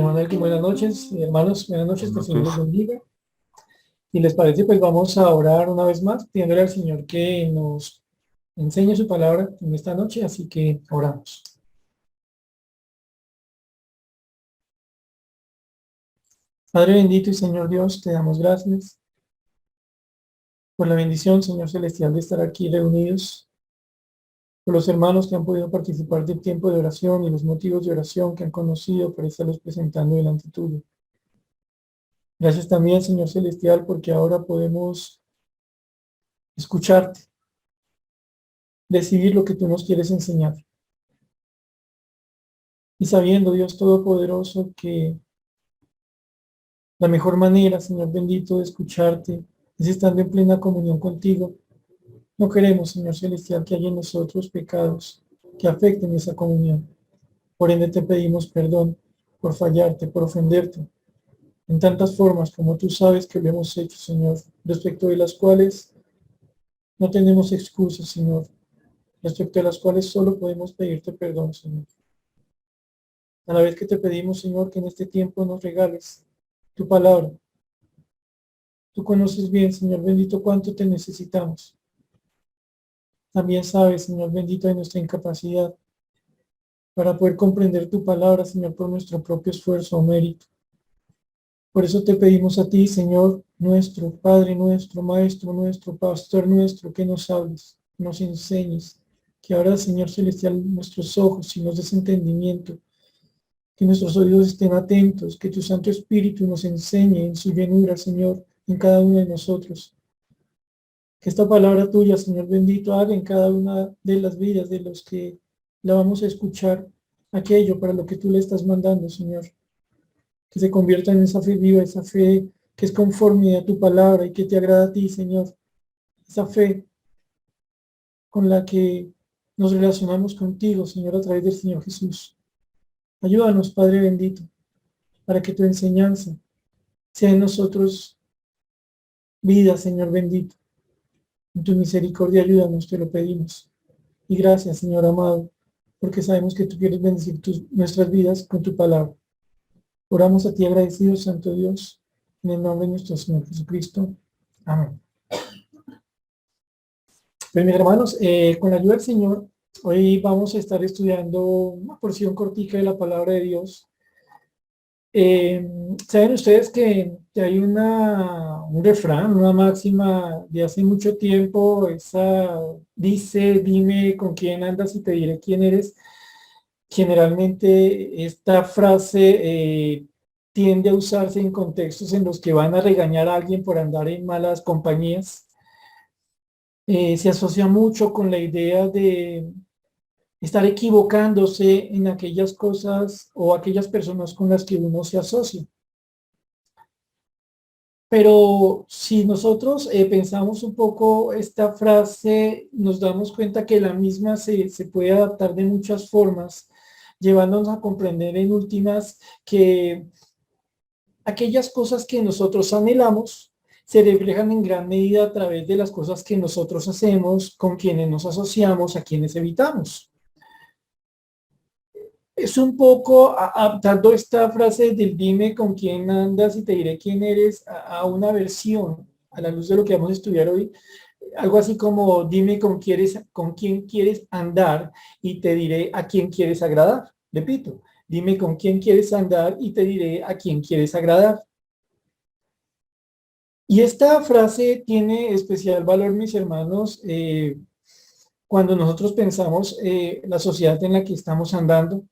Manuel, que buenas noches, hermanos, buenas noches, que el Señor los bendiga. Y les parece, pues vamos a orar una vez más, pidiéndole al Señor que nos enseñe su palabra en esta noche, así que oramos. Padre bendito y Señor Dios, te damos gracias por la bendición, Señor Celestial, de estar aquí reunidos, por los hermanos que han podido participar del tiempo de oración y los motivos de oración que han conocido para estarlos presentando delante tuyo. Gracias también, Señor Celestial, porque ahora podemos escucharte, decidir lo que tú nos quieres enseñar. Y sabiendo, Dios Todopoderoso, que la mejor manera, Señor bendito, de escucharte es estando en plena comunión contigo. No queremos, Señor Celestial, que haya en nosotros pecados que afecten esa comunión. Por ende te pedimos perdón por fallarte, por ofenderte, en tantas formas como tú sabes que lo hemos hecho, Señor, respecto de las cuales no tenemos excusas, Señor, respecto de las cuales solo podemos pedirte perdón, Señor. A la vez que te pedimos, Señor, que en este tiempo nos regales tu palabra. Tú conoces bien, Señor bendito, cuánto te necesitamos. También sabes, Señor bendito, de nuestra incapacidad para poder comprender tu palabra, Señor, por nuestro propio esfuerzo o mérito. Por eso te pedimos a ti, Señor nuestro, Padre nuestro, Maestro nuestro, Pastor nuestro, que nos hables, nos enseñes, que ahora, Señor celestial, nuestros ojos y nos des entendimiento, que nuestros oídos estén atentos, que tu Santo Espíritu nos enseñe en su llenura, Señor, en cada uno de nosotros. Que esta palabra tuya, Señor bendito, haga en cada una de las vidas de los que la vamos a escuchar aquello para lo que tú le estás mandando, Señor. Que se convierta en esa fe viva, esa fe que es conforme a tu palabra y que te agrada a ti, Señor. Esa fe con la que nos relacionamos contigo, Señor, a través del Señor Jesús. Ayúdanos, Padre bendito, para que tu enseñanza sea en nosotros vida, Señor bendito. En tu misericordia ayúdanos, te lo pedimos. Y gracias, Señor amado, porque sabemos que tú quieres bendecir nuestras vidas con tu palabra. Oramos a ti agradecidos, Santo Dios, en el nombre de nuestro Señor Jesucristo. Amén. Pues mis hermanos, con la ayuda del Señor, hoy vamos a estar estudiando una porción cortica de la palabra de Dios. Eh, Saben ustedes que hay un refrán, una máxima de hace mucho tiempo, esa dice, dime con quién andas y te diré quién eres. Generalmente esta frase tiende a usarse en contextos en los que van a regañar a alguien por andar en malas compañías. Se asocia mucho con la idea de estar equivocándose en aquellas cosas o aquellas personas con las que uno se asocia. Pero si nosotros pensamos un poco esta frase, nos damos cuenta que la misma se puede adaptar de muchas formas, llevándonos a comprender en últimas que aquellas cosas que nosotros anhelamos se reflejan en gran medida a través de las cosas que nosotros hacemos, con quienes nos asociamos, a quienes evitamos. Es un poco adaptando esta frase del dime con quién andas y te diré quién eres a una versión, a la luz de lo que vamos a estudiar hoy, algo así como dime con quién quieres andar y te diré a quién quieres agradar. Repito, dime con quién quieres andar y te diré a quién quieres agradar. Y esta frase tiene especial valor, mis hermanos, cuando nosotros pensamos la sociedad en la que estamos andando,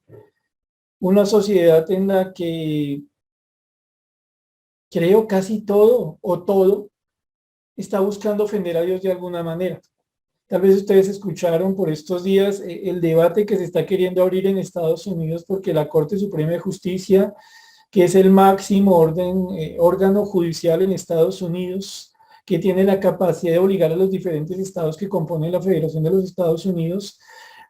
una sociedad en la que creo casi todo o todo está buscando ofender a Dios de alguna manera. Tal vez ustedes escucharon por estos días el debate que se está queriendo abrir en Estados Unidos porque la Corte Suprema de Justicia, que es el máximo órgano judicial en Estados Unidos, que tiene la capacidad de obligar a los diferentes estados que componen la Federación de los Estados Unidos,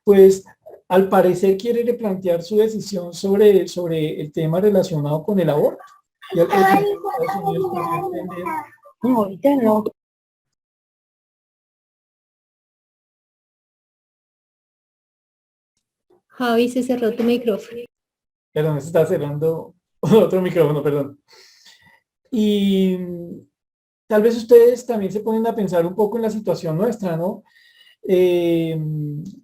pues al parecer quiere replantear su decisión sobre el tema relacionado con el aborto. Y al presidente de Estados Unidos pues, dio a entender. No, ahorita no. Javi, se cerró tu micrófono. Perdón, se está cerrando. otro micrófono, perdón. Y tal vez ustedes también se ponen a pensar un poco en la situación nuestra, ¿no? eh,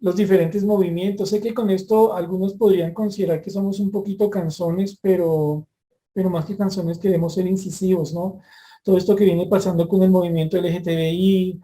los diferentes movimientos. Sé que con esto algunos podrían considerar que somos un poquito canzones, pero más que canzones queremos ser incisivos, ¿no? Todo esto que viene pasando con el movimiento LGTBI,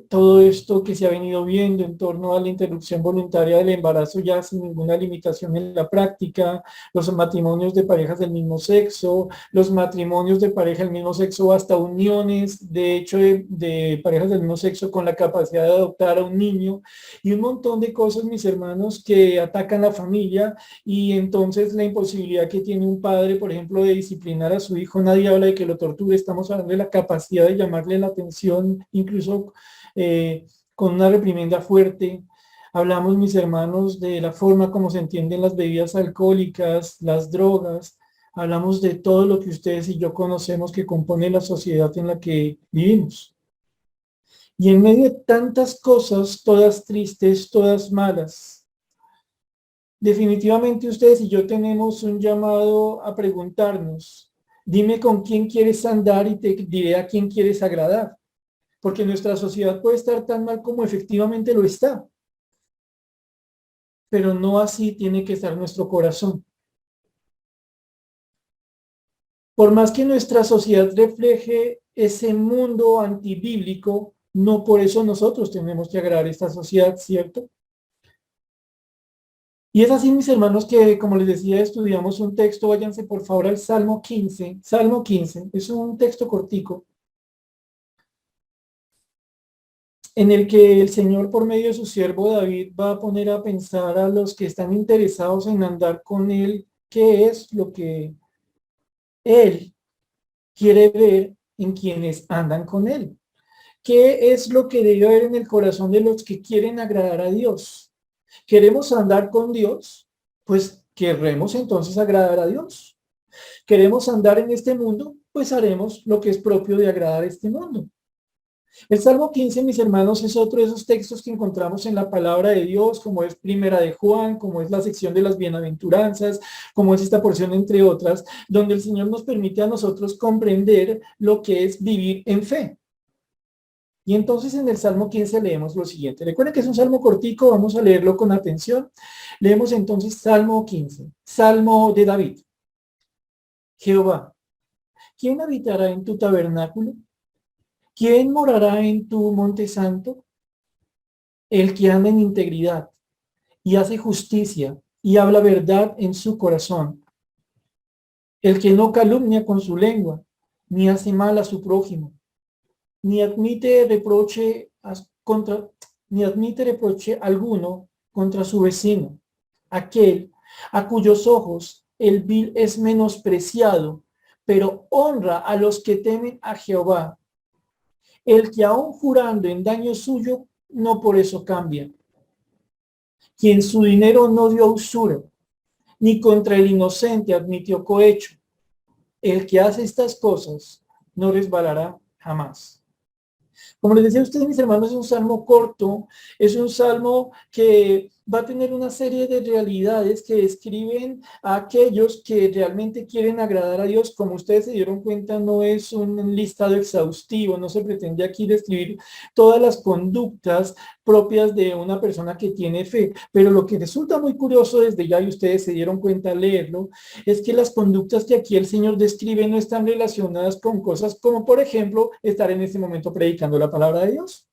todo esto que se ha venido viendo en torno a la interrupción voluntaria del embarazo ya sin ninguna limitación en la práctica, los matrimonios de parejas del mismo sexo, los matrimonios de pareja del mismo sexo, hasta uniones, de hecho, de parejas del mismo sexo con la capacidad de adoptar a un niño y un montón de cosas, mis hermanos, que atacan la familia y entonces la imposibilidad que tiene un padre, por ejemplo, de disciplinar a su hijo. Nadie habla de que lo torture, estamos hablando de la capacidad de llamarle la atención, incluso con una reprimenda fuerte. Hablamos, mis hermanos, de la forma como se entienden las bebidas alcohólicas, las drogas. Hablamos de todo lo que ustedes y yo conocemos que compone la sociedad en la que vivimos. Y en medio de tantas cosas, todas tristes, todas malas, definitivamente ustedes y yo tenemos un llamado a preguntarnos, dime con quién quieres andar y te diré a quién quieres agradar, porque nuestra sociedad puede estar tan mal como efectivamente lo está, pero no así tiene que estar nuestro corazón. Por más que nuestra sociedad refleje ese mundo antibíblico, no por eso nosotros tenemos que agradar a esta sociedad, ¿cierto? Y es así, mis hermanos, que como les decía, estudiamos un texto, váyanse por favor al Salmo 15. Salmo 15, es un texto cortico, en el que el Señor, por medio de su siervo David, va a poner a pensar a los que están interesados en andar con Él, qué es lo que Él quiere ver en quienes andan con Él. ¿Qué es lo que debe haber en el corazón de los que quieren agradar a Dios? ¿Queremos andar con Dios? Pues querremos entonces agradar a Dios. ¿Queremos andar en este mundo? Pues haremos lo que es propio de agradar a este mundo. El Salmo 15, mis hermanos, es otro de esos textos que encontramos en la palabra de Dios, como es Primera de Juan, como es la sección de las bienaventuranzas, como es esta porción, entre otras, donde el Señor nos permite a nosotros comprender lo que es vivir en fe. Y entonces en el Salmo 15 leemos lo siguiente. Recuerden que es un salmo cortico, vamos a leerlo con atención. Leemos entonces Salmo 15, Salmo de David. Jehová, ¿quién habitará en tu tabernáculo? ¿Quién morará en tu monte santo? El que anda en integridad y hace justicia y habla verdad en su corazón. El que no calumnia con su lengua, ni hace mal a su prójimo, ni admite reproche contra, ni admite reproche alguno contra su vecino, aquel a cuyos ojos el vil es menospreciado, pero honra a los que temen a Jehová. El que aún jurando en daño suyo, no por eso cambia. Quien su dinero no dio a usura, ni contra el inocente admitió cohecho. El que hace estas cosas no resbalará jamás. Como les decía a ustedes, mis hermanos, es un salmo corto, es un salmo que va a tener una serie de realidades que describen a aquellos que realmente quieren agradar a Dios. Como ustedes se dieron cuenta, no es un listado exhaustivo, no se pretende aquí describir todas las conductas propias de una persona que tiene fe, pero lo que resulta muy curioso desde ya, y ustedes se dieron cuenta al leerlo, es que las conductas que aquí el Señor describe no están relacionadas con cosas como, por ejemplo, estar en este momento predicando la palabra de Dios.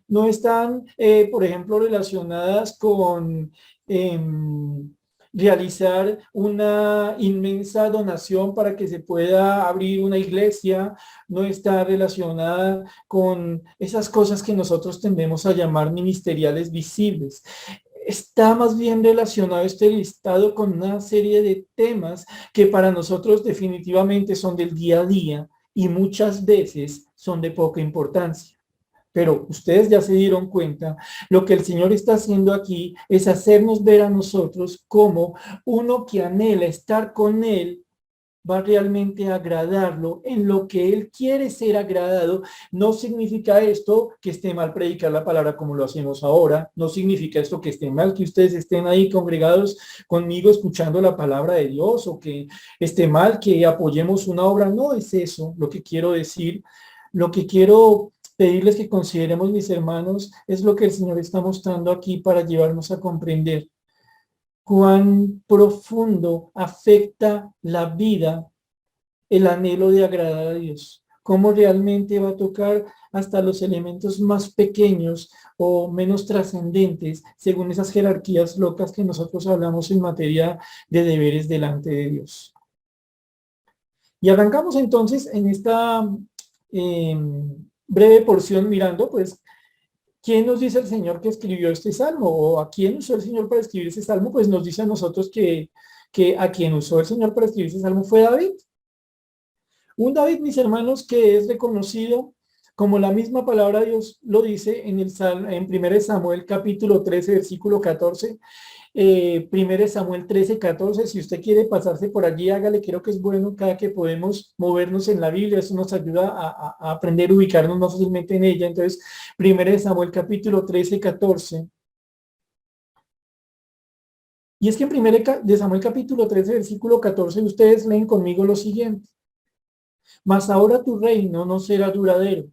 No están, por ejemplo, relacionadas con realizar una inmensa donación para que se pueda abrir una iglesia, no está relacionada con esas cosas que nosotros tendemos a llamar ministeriales visibles. Está más bien relacionado este listado con una serie de temas que para nosotros definitivamente son del día a día y muchas veces son de poca importancia. Pero ustedes ya se dieron cuenta, lo que el Señor está haciendo aquí es hacernos ver a nosotros como uno que anhela estar con Él va realmente a agradarlo en lo que él quiere ser agradado. No significa esto que esté mal predicar la palabra como lo hacemos ahora. No significa esto que esté mal que ustedes estén ahí congregados conmigo escuchando la palabra de Dios o que esté mal que apoyemos una obra. No es eso lo que quiero decir. Lo que quiero pedirles que consideremos, mis hermanos, es lo que el Señor está mostrando aquí para llevarnos a comprender cuán profundo afecta la vida el anhelo de agradar a Dios, cómo realmente va a tocar hasta los elementos más pequeños o menos trascendentes, según esas jerarquías locas que nosotros hablamos en materia de deberes delante de Dios. Y arrancamos entonces en esta breve porción mirando, pues, ¿quién nos dice el Señor que escribió este salmo? ¿O a quién usó el Señor para escribir este salmo? Pues nos dice a nosotros que a quien usó el Señor para escribir este salmo fue David. Un David, mis hermanos, que es reconocido como la misma palabra de Dios lo dice en 1 Samuel capítulo 13, versículo 14. 1 Samuel 13, 14. Si usted quiere pasarse por allí, hágale. Creo que es bueno cada que podemos movernos en la Biblia. Eso nos ayuda a aprender a ubicarnos más fácilmente en ella. Entonces, 1 Samuel capítulo 13, 14. Y es que en 1 Samuel capítulo 13, versículo 14, ustedes leen conmigo lo siguiente. Mas ahora tu reino no será duradero.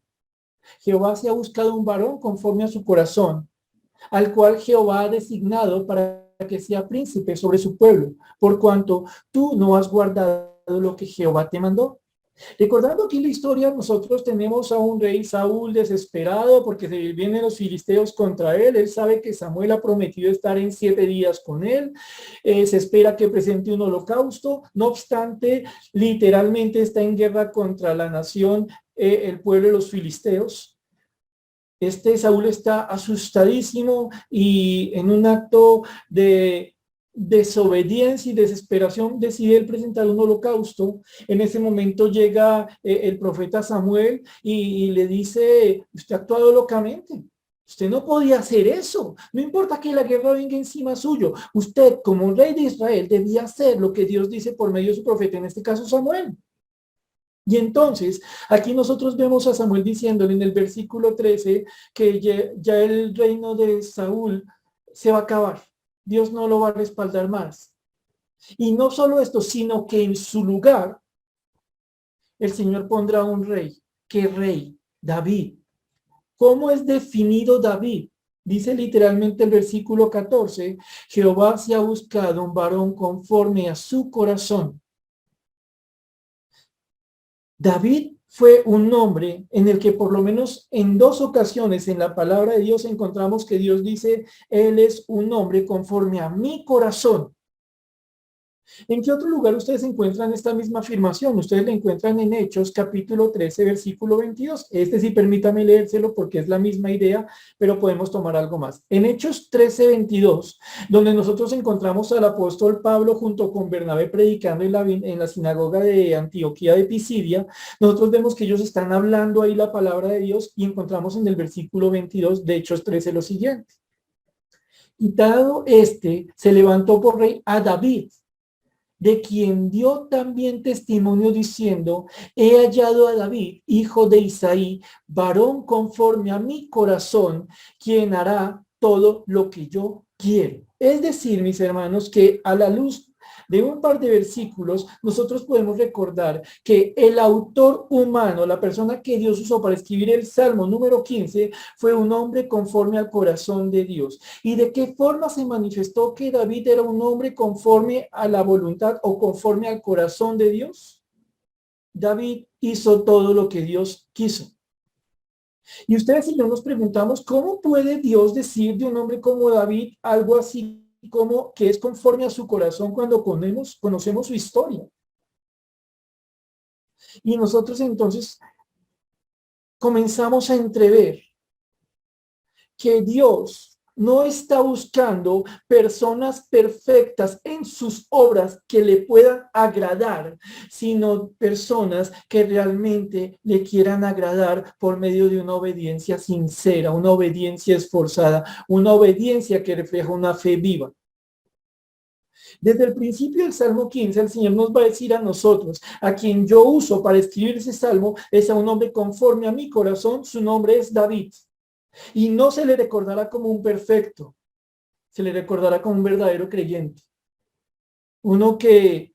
Jehová se ha buscado un varón conforme a su corazón, al cual Jehová ha designado para que sea príncipe sobre su pueblo, por cuanto tú no has guardado lo que Jehová te mandó. Recordando aquí la historia, nosotros tenemos a un rey Saúl desesperado porque se vienen los filisteos contra él. Él sabe que Samuel ha prometido estar en 7 días con él. Se espera que presente un holocausto. No obstante, literalmente está en guerra contra la nación, el pueblo de los filisteos. Saúl está asustadísimo y en un acto de desobediencia y desesperación decide él presentar un holocausto. En ese momento llega el profeta Samuel y le dice, usted ha actuado locamente. Usted no podía hacer eso. No importa que la guerra venga encima suyo. Usted, como un rey de Israel, debía hacer lo que Dios dice por medio de su profeta, en este caso Samuel. Y entonces, aquí nosotros vemos a Samuel diciéndole en el versículo 13 que ya el reino de Saúl se va a acabar. Dios no lo va a respaldar más. Y no solo esto, sino que en su lugar el Señor pondrá un rey. ¿Qué rey? David. ¿Cómo es definido David? Dice literalmente el versículo 14, Jehová se ha buscado un varón conforme a su corazón. David fue un nombre en el que por lo menos en 2 ocasiones en la palabra de Dios encontramos que Dios dice, él es un hombre conforme a mi corazón. ¿En qué otro lugar ustedes encuentran esta misma afirmación? Ustedes la encuentran en Hechos capítulo 13, versículo 22. Sí, permítame leérselo porque es la misma idea, pero podemos tomar algo más. En Hechos 13, 22, donde nosotros encontramos al apóstol Pablo junto con Bernabé predicando en la sinagoga de Antioquía de Pisidia, nosotros vemos que ellos están hablando ahí la palabra de Dios y encontramos en el versículo 22 de Hechos 13 lo siguiente. Quitado se levantó por rey a David, de quien dio también testimonio diciendo, he hallado a David, hijo de Isaí, varón conforme a mi corazón, quien hará todo lo que yo quiero. Es decir, mis hermanos, que a la luz de un par de versículos, nosotros podemos recordar que el autor humano, la persona que Dios usó para escribir el Salmo número 15, fue un hombre conforme al corazón de Dios. ¿Y de qué forma se manifestó que David era un hombre conforme a la voluntad o conforme al corazón de Dios? David hizo todo lo que Dios quiso. Y ustedes y yo nos preguntamos, ¿cómo puede Dios decir de un hombre como David algo así como que es conforme a su corazón cuando conocemos su historia? Y nosotros entonces comenzamos a entrever que Dios no está buscando personas perfectas en sus obras que le puedan agradar, sino personas que realmente le quieran agradar por medio de una obediencia sincera, una obediencia esforzada, una obediencia que refleja una fe viva. Desde el principio del Salmo 15, el Señor nos va a decir a nosotros, a quien yo uso para escribir ese salmo, es a un hombre conforme a mi corazón, su nombre es David. Y no se le recordará como un perfecto, se le recordará como un verdadero creyente. Uno que,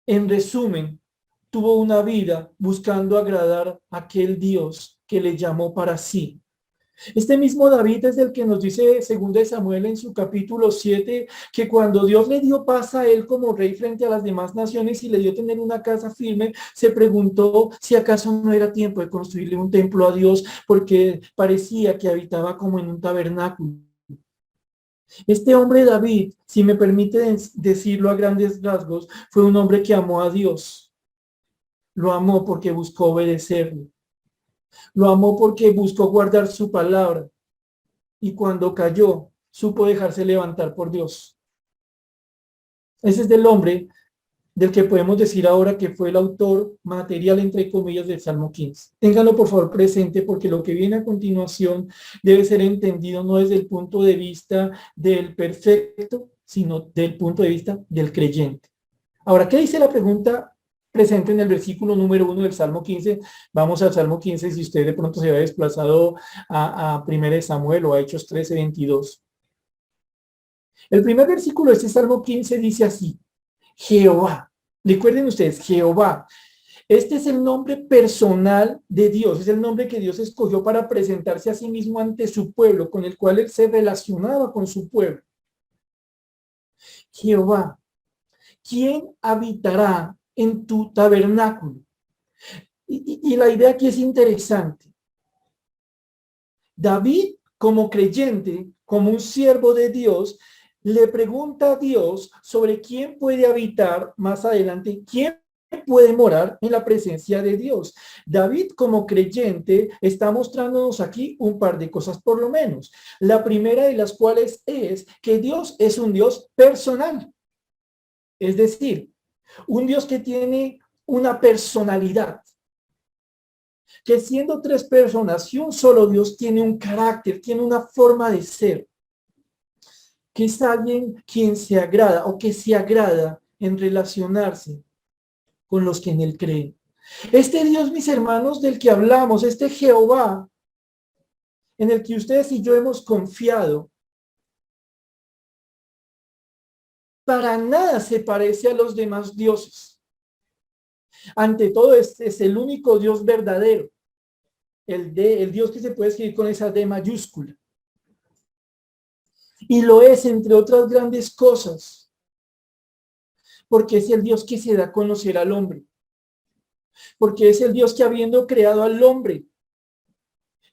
en resumen, tuvo una vida buscando agradar a aquel Dios que le llamó para sí. Este mismo David es el que nos dice 2 Samuel en su capítulo 7, que cuando Dios le dio paz a él como rey frente a las demás naciones y le dio tener una casa firme, se preguntó si acaso no era tiempo de construirle un templo a Dios, porque parecía que habitaba como en un tabernáculo. Este hombre David, si me permite decirlo a grandes rasgos, fue un hombre que amó a Dios. Lo amó porque buscó obedecerle. Lo amó porque buscó guardar su palabra. Y cuando cayó, supo dejarse levantar por Dios. Ese es del hombre del que podemos decir ahora que fue el autor material, entre comillas, del Salmo 15. Ténganlo por favor presente porque lo que viene a continuación debe ser entendido no desde el punto de vista del perfecto, sino del punto de vista del creyente. Ahora, ¿qué dice la pregunta presente en el versículo número 1 del Salmo 15? Vamos al Salmo 15 si usted de pronto se había desplazado a 1 Samuel o a Hechos 13, 22. El primer versículo de este Salmo 15 dice así: Jehová. Recuerden ustedes, Jehová. Este es el nombre personal de Dios, es el nombre que Dios escogió para presentarse a sí mismo ante su pueblo, con el cual él se relacionaba con su pueblo. Jehová, ¿quién habitará en tu tabernáculo? Y la idea aquí es interesante. David, como creyente, como un siervo de Dios, le pregunta a Dios sobre quién puede habitar más adelante, quién puede morar en la presencia de Dios. David, como creyente, está mostrándonos aquí un par de cosas por lo menos. La primera de las cuales es que Dios es un Dios personal. Es decir, un Dios que tiene una personalidad, que siendo tres personas y un solo Dios tiene un carácter, tiene una forma de ser, que es alguien quien se agrada o que se agrada en relacionarse con los que en él creen. Este Dios, mis hermanos, del que hablamos, este Jehová, en el que ustedes y yo hemos confiado, para nada se parece a los demás dioses. Ante todo, este es el único Dios verdadero, el Dios que se puede escribir con esa D mayúscula. Y lo es, entre otras grandes cosas, porque es el Dios que se da a conocer al hombre, porque es el Dios que habiendo creado al hombre,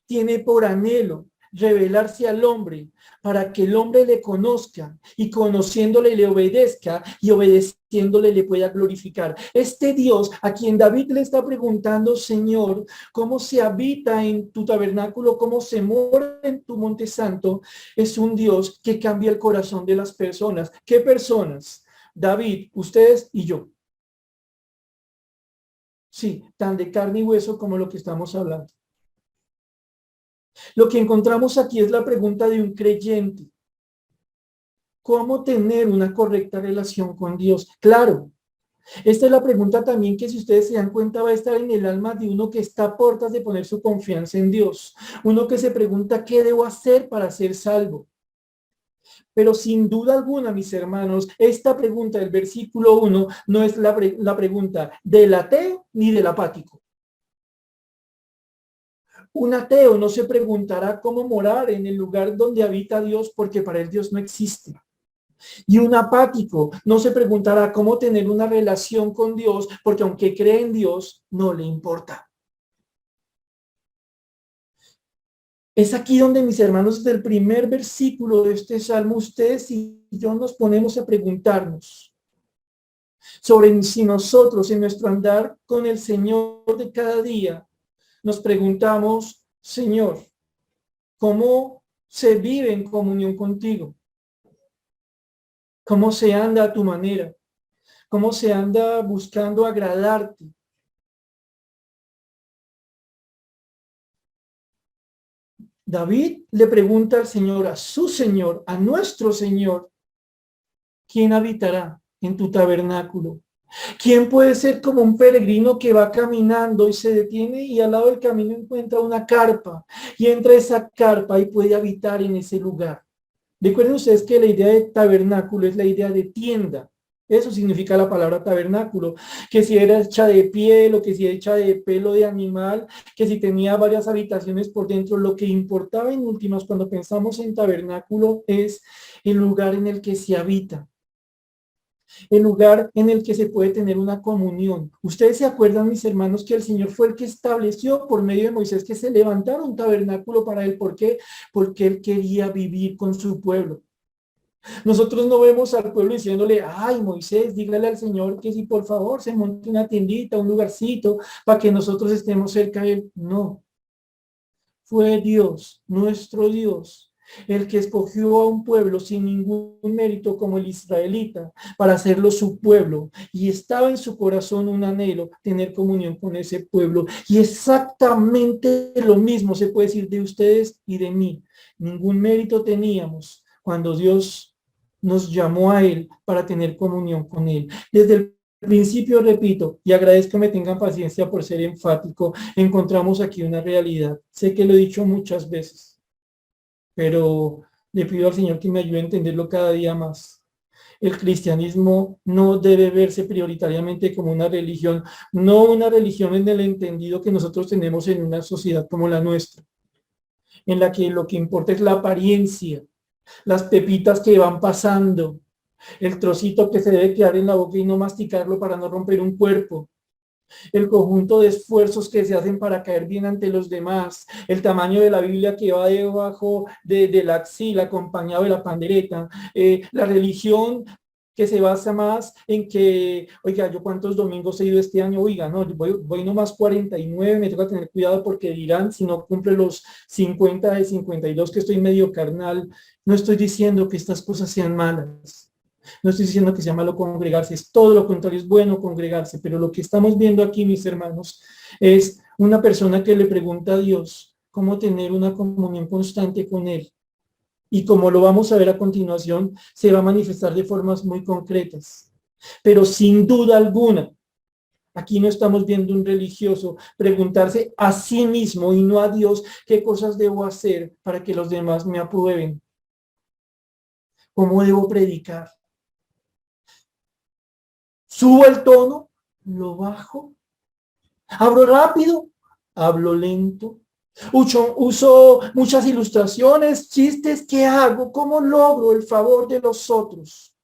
tiene por anhelo revelarse al hombre para que el hombre le conozca y conociéndole le obedezca y obedeciéndole le pueda glorificar. Este Dios a quien David le está preguntando, Señor, ¿cómo se habita en tu tabernáculo? ¿Cómo se mora en tu monte santo? Es un Dios que cambia el corazón de las personas. ¿Qué personas? David, ustedes y yo. Sí, tan de carne y hueso como lo que estamos hablando. Lo que encontramos aquí es la pregunta de un creyente. ¿Cómo tener una correcta relación con Dios? Claro, esta es la pregunta también que si ustedes se dan cuenta va a estar en el alma de uno que está a puertas de poner su confianza en Dios. Uno que se pregunta qué debo hacer para ser salvo. Pero sin duda alguna, mis hermanos, esta pregunta del versículo 1 no es la pregunta del ateo ni del apático. Un ateo no se preguntará cómo morar en el lugar donde habita Dios porque para él Dios no existe. Y un apático no se preguntará cómo tener una relación con Dios porque aunque cree en Dios, no le importa. Es aquí donde, mis hermanos, desde el primer versículo de este salmo, ustedes y yo nos ponemos a preguntarnos sobre si nosotros en nuestro andar con el Señor de cada día nos preguntamos, Señor, ¿cómo se vive en comunión contigo? ¿Cómo se anda a tu manera? ¿Cómo se anda buscando agradarte? David le pregunta al Señor, a su Señor, a nuestro Señor, ¿Quién habitará en tu tabernáculo? ¿Quién puede ser como un peregrino que va caminando y se detiene y al lado del camino encuentra una carpa y entra a esa carpa y puede habitar en ese lugar? Recuerden ustedes que la idea de tabernáculo es la idea de tienda. Eso significa la palabra tabernáculo, que si era hecha de piel o que si era hecha de pelo de animal, que si tenía varias habitaciones por dentro. Lo que importaba en últimas cuando pensamos en tabernáculo es el lugar en el que se habita, el lugar en el que se puede tener una comunión. Ustedes se acuerdan, mis hermanos, que el Señor fue el que estableció por medio de Moisés que se levantara un tabernáculo para él. ¿Por qué? Porque él quería vivir con su pueblo. Nosotros no vemos al pueblo diciéndole, ay, Moisés, dígale al Señor que si por favor se monte una tiendita, un lugarcito para que nosotros estemos cerca de él. No, fue Dios, nuestro Dios, el que escogió a un pueblo sin ningún mérito como el israelita para hacerlo su pueblo. Y estaba en su corazón un anhelo, tener comunión con ese pueblo. Y exactamente lo mismo se puede decir de ustedes y de mí. Ningún mérito teníamos cuando Dios nos llamó a Él para tener comunión con Él. Desde el principio, repito, y agradezco que me tengan paciencia por ser enfático, encontramos aquí una realidad. Sé que lo he dicho muchas veces, pero le pido al Señor que me ayude a entenderlo cada día más. El cristianismo no debe verse prioritariamente como una religión, no una religión en el entendido que nosotros tenemos en una sociedad como la nuestra, en la que lo que importa es la apariencia, las pepitas que van pasando, el trocito que se debe quedar en la boca y no masticarlo para no romper un cuerpo, el conjunto de esfuerzos que se hacen para caer bien ante los demás, el tamaño de la Biblia que va debajo de la axila acompañado de la pandereta, la religión que se basa más en que, oiga, yo cuántos domingos he ido este año, oiga, no, voy nomás 49, me toca tener cuidado porque dirán si no cumple los 50 de 52 que estoy medio carnal. No estoy diciendo que estas cosas sean malas. No estoy diciendo que sea malo congregarse, es todo lo contrario, es bueno congregarse, pero lo que estamos viendo aquí, mis hermanos, es una persona que le pregunta a Dios cómo tener una comunión constante con Él. Y como lo vamos a ver a continuación, se va a manifestar de formas muy concretas. Pero sin duda alguna, aquí no estamos viendo un religioso preguntarse a sí mismo y no a Dios qué cosas debo hacer para que los demás me aprueben. ¿Cómo debo predicar? ¿Subo el tono? ¿Lo bajo? ¿Hablo rápido? ¿Hablo lento? Uso muchas ilustraciones, chistes. ¿Qué hago? ¿Cómo logro el favor de los otros?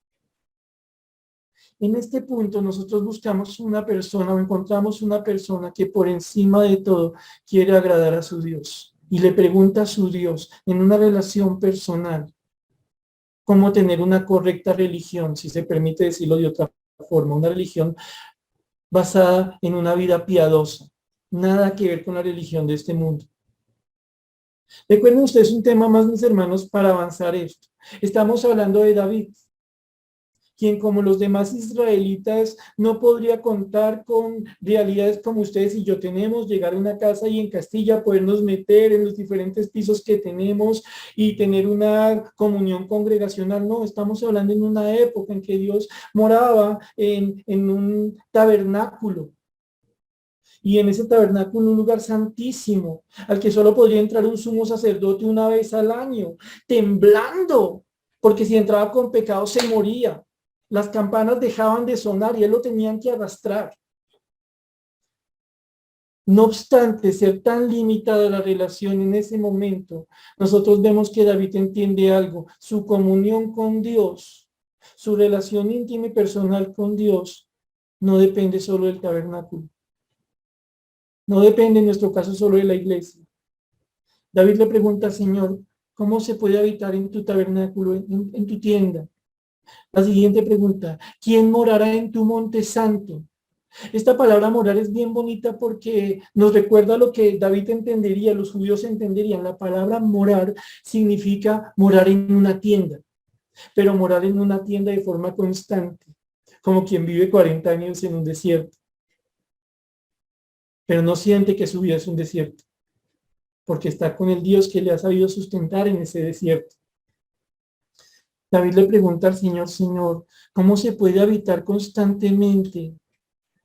En este punto nosotros buscamos una persona o encontramos una persona que por encima de todo quiere agradar a su Dios y le pregunta a su Dios en una relación personal cómo tener una correcta religión, si se permite decirlo de otra forma, una religión basada en una vida piadosa. Nada que ver con la religión de este mundo. Recuerden ustedes un tema más, mis hermanos, para avanzar esto. Estamos hablando de David, quien como los demás israelitas no podría contar con realidades como ustedes y yo tenemos, llegar a una casa y en Castilla podernos meter en los diferentes pisos que tenemos y tener una comunión congregacional. No, estamos hablando en una época en que Dios moraba en un tabernáculo. Y en ese tabernáculo un lugar santísimo, al que solo podría entrar un sumo sacerdote una vez al año, temblando, porque si entraba con pecado se moría. Las campanas dejaban de sonar y él lo tenían que arrastrar. No obstante ser tan limitada la relación en ese momento, nosotros vemos que David entiende algo, su comunión con Dios, su relación íntima y personal con Dios, no depende solo del tabernáculo. No depende en nuestro caso solo de la iglesia. David le pregunta al Señor, ¿cómo se puede habitar en tu tabernáculo, en tu tienda? La siguiente pregunta, ¿quién morará en tu monte santo? Esta palabra morar es bien bonita porque nos recuerda lo que David entendería, los judíos entenderían. La palabra morar significa morar en una tienda, pero morar en una tienda de forma constante, como quien vive 40 años en un desierto, pero no siente que su vida es un desierto, porque está con el Dios que le ha sabido sustentar en ese desierto. David le pregunta al Señor, Señor, ¿cómo se puede habitar constantemente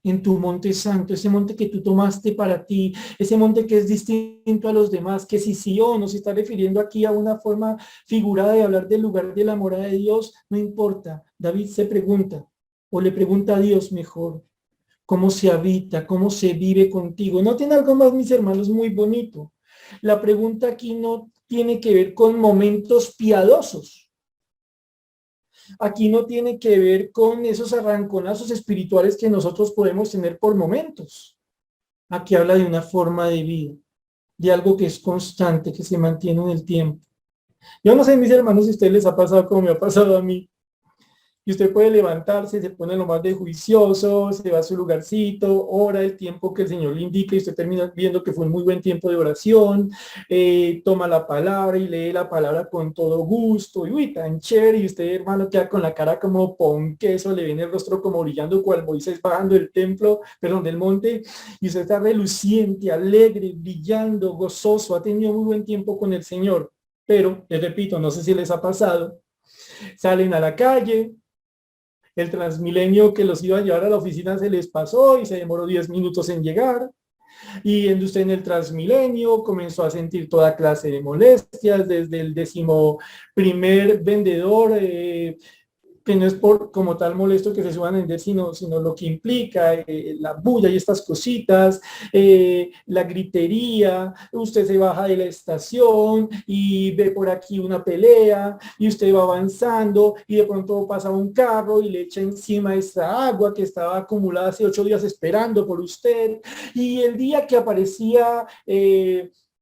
en tu monte santo, ese monte que tú tomaste para ti, ese monte que es distinto a los demás, que si Sion nos está refiriendo aquí a una forma figurada de hablar del lugar de la morada de Dios, no importa. David se pregunta, o le pregunta a Dios mejor, ¿cómo se habita, cómo se vive contigo? No tiene algo más, mis hermanos, muy bonito. La pregunta aquí no tiene que ver con momentos piadosos. Aquí no tiene que ver con esos arranconazos espirituales que nosotros podemos tener por momentos. Aquí habla de una forma de vida, de algo que es constante, que se mantiene en el tiempo. Yo no sé, mis hermanos, si a ustedes les ha pasado como me ha pasado a mí, y usted puede levantarse, se pone lo más de juicioso, se va a su lugarcito, ora el tiempo que el Señor le indica y usted termina viendo que fue un muy buen tiempo de oración, toma la palabra y lee la palabra con todo gusto, y uy, tan chévere, y usted, hermano, queda con la cara como pon queso, le viene el rostro como brillando cual Moisés bajando del templo, perdón, del monte, y usted está reluciente, alegre, brillando, gozoso, ha tenido muy buen tiempo con el Señor. Pero, les repito, no sé si les ha pasado, salen a la calle, el Transmilenio que los iba a llevar a la oficina se les pasó y se demoró 10 minutos en llegar. Y usted en el Transmilenio comenzó a sentir toda clase de molestias, desde el 11º vendedor, que no es por como tal molesto que se suban a vender, sino lo que implica la bulla y estas cositas, la gritería, usted se baja de la estación y ve por aquí una pelea y usted va avanzando y de pronto pasa un carro y le echa encima esa agua que estaba acumulada hace 8 días esperando por usted, y el día que aparecía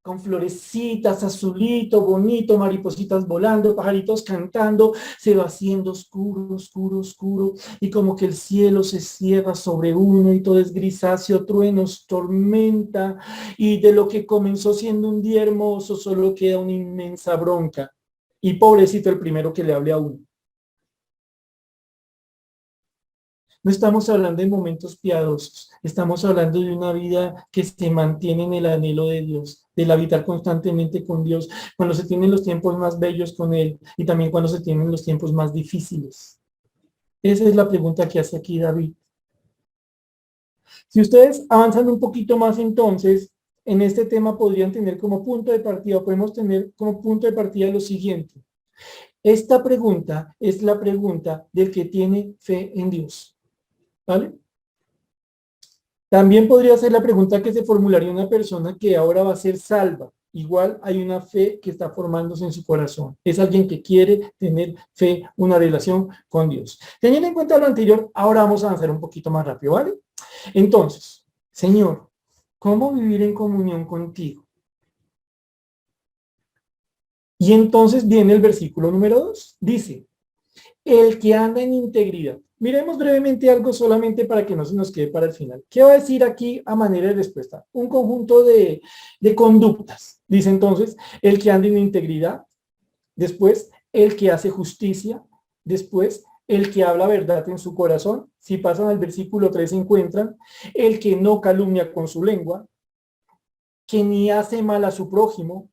con florecitas, azulito, bonito, maripositas volando, pajaritos cantando, se va haciendo oscuro, oscuro, oscuro, y como que el cielo se cierra sobre uno y todo es grisáceo, truenos, tormenta, y de lo que comenzó siendo un día hermoso solo queda una inmensa bronca. Y pobrecito el primero que le hable a uno. No estamos hablando de momentos piadosos, estamos hablando de una vida que se mantiene en el anhelo de Dios, del habitar constantemente con Dios, cuando se tienen los tiempos más bellos con Él y también cuando se tienen los tiempos más difíciles. Esa es la pregunta que hace aquí David. Si ustedes avanzan un poquito más entonces, en este tema podrían tener como punto de partida, podemos tener como punto de partida lo siguiente. Esta pregunta es la pregunta del que tiene fe en Dios. ¿Vale? También podría ser la pregunta que se formularía una persona que ahora va a ser salva. Igual hay una fe que está formándose en su corazón. Es alguien que quiere tener fe, una relación con Dios. Teniendo en cuenta lo anterior, ahora vamos a avanzar un poquito más rápido, ¿vale? Entonces, Señor, ¿cómo vivir en comunión contigo? Y entonces viene el versículo número 2. Dice, el que anda en integridad. Miremos brevemente algo solamente para que no se nos quede para el final. ¿Qué va a decir aquí a manera de respuesta? Un conjunto de conductas. Dice entonces, el que anda en integridad. Después, el que hace justicia. Después, el que habla verdad en su corazón. Si pasan al versículo 3 se encuentran, el que no calumnia con su lengua, que ni hace mal a su prójimo,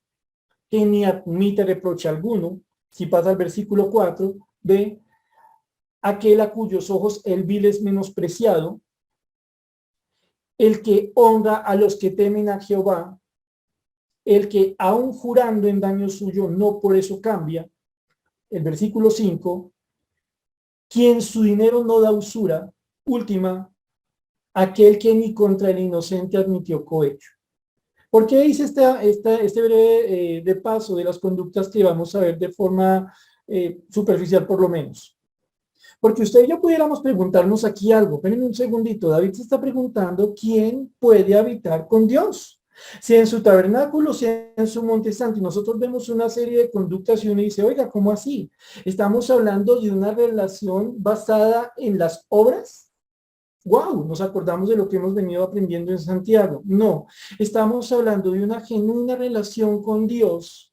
que ni admite reproche alguno. Si pasa al versículo 4, ve aquel a cuyos ojos el vil es menospreciado, el que honra a los que temen a Jehová, el que aun jurando en daño suyo no por eso cambia. El versículo 5, quien su dinero no da usura. Última, aquel que ni contra el inocente admitió cohecho. ¿Por qué dice este breve de paso de las conductas que vamos a ver de forma superficial por lo menos? Porque usted y yo pudiéramos preguntarnos aquí algo, pero en un segundito, David se está preguntando quién puede habitar con Dios. Si en su tabernáculo, si en su monte santo, y nosotros vemos una serie de conductas y uno dice, oiga, ¿cómo así? ¿Estamos hablando de una relación basada en las obras? ¡Wow! Nos acordamos de lo que hemos venido aprendiendo en Santiago. No, estamos hablando de una genuina relación con Dios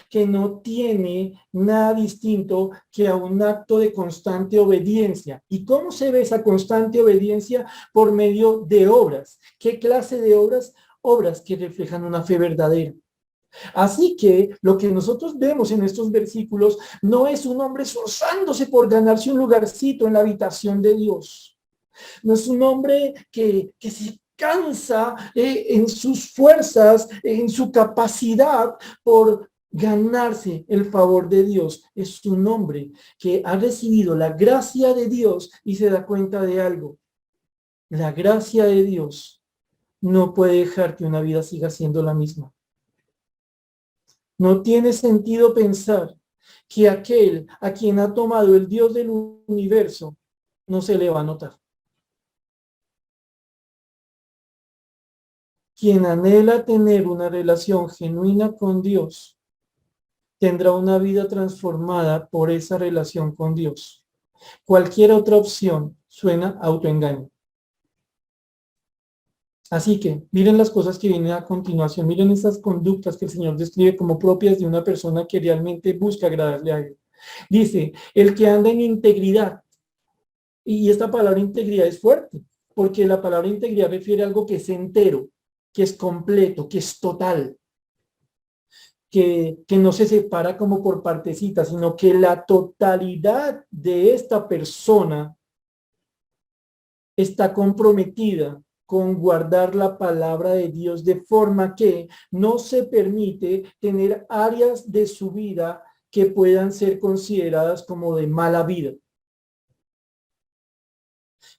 que no tiene nada distinto que a un acto de constante obediencia. ¿Y cómo se ve esa constante obediencia? Por medio de obras. ¿Qué clase de obras? Obras que reflejan una fe verdadera. Así que lo que nosotros vemos en estos versículos no es un hombre esforzándose por ganarse un lugarcito en la habitación de Dios. No es un hombre que se cansa en sus fuerzas, en su capacidad por ganarse el favor de Dios. Es un hombre que ha recibido la gracia de Dios y se da cuenta de algo. La gracia de Dios no puede dejar que una vida siga siendo la misma. No tiene sentido pensar que aquel a quien ha tomado el Dios del universo no se le va a notar. Quien anhela tener una relación genuina con Dios tendrá una vida transformada por esa relación con Dios. Cualquier otra opción suena a autoengaño. Así que miren las cosas que vienen a continuación, miren esas conductas que el Señor describe como propias de una persona que realmente busca agradarle a Él. Dice, el que anda en integridad. Y esta palabra integridad es fuerte, porque la palabra integridad refiere a algo que es entero, que es completo, que es total, que no se separa como por partecitas, sino que la totalidad de esta persona está comprometida con guardar la palabra de Dios de forma que no se permite tener áreas de su vida que puedan ser consideradas como de mala vida.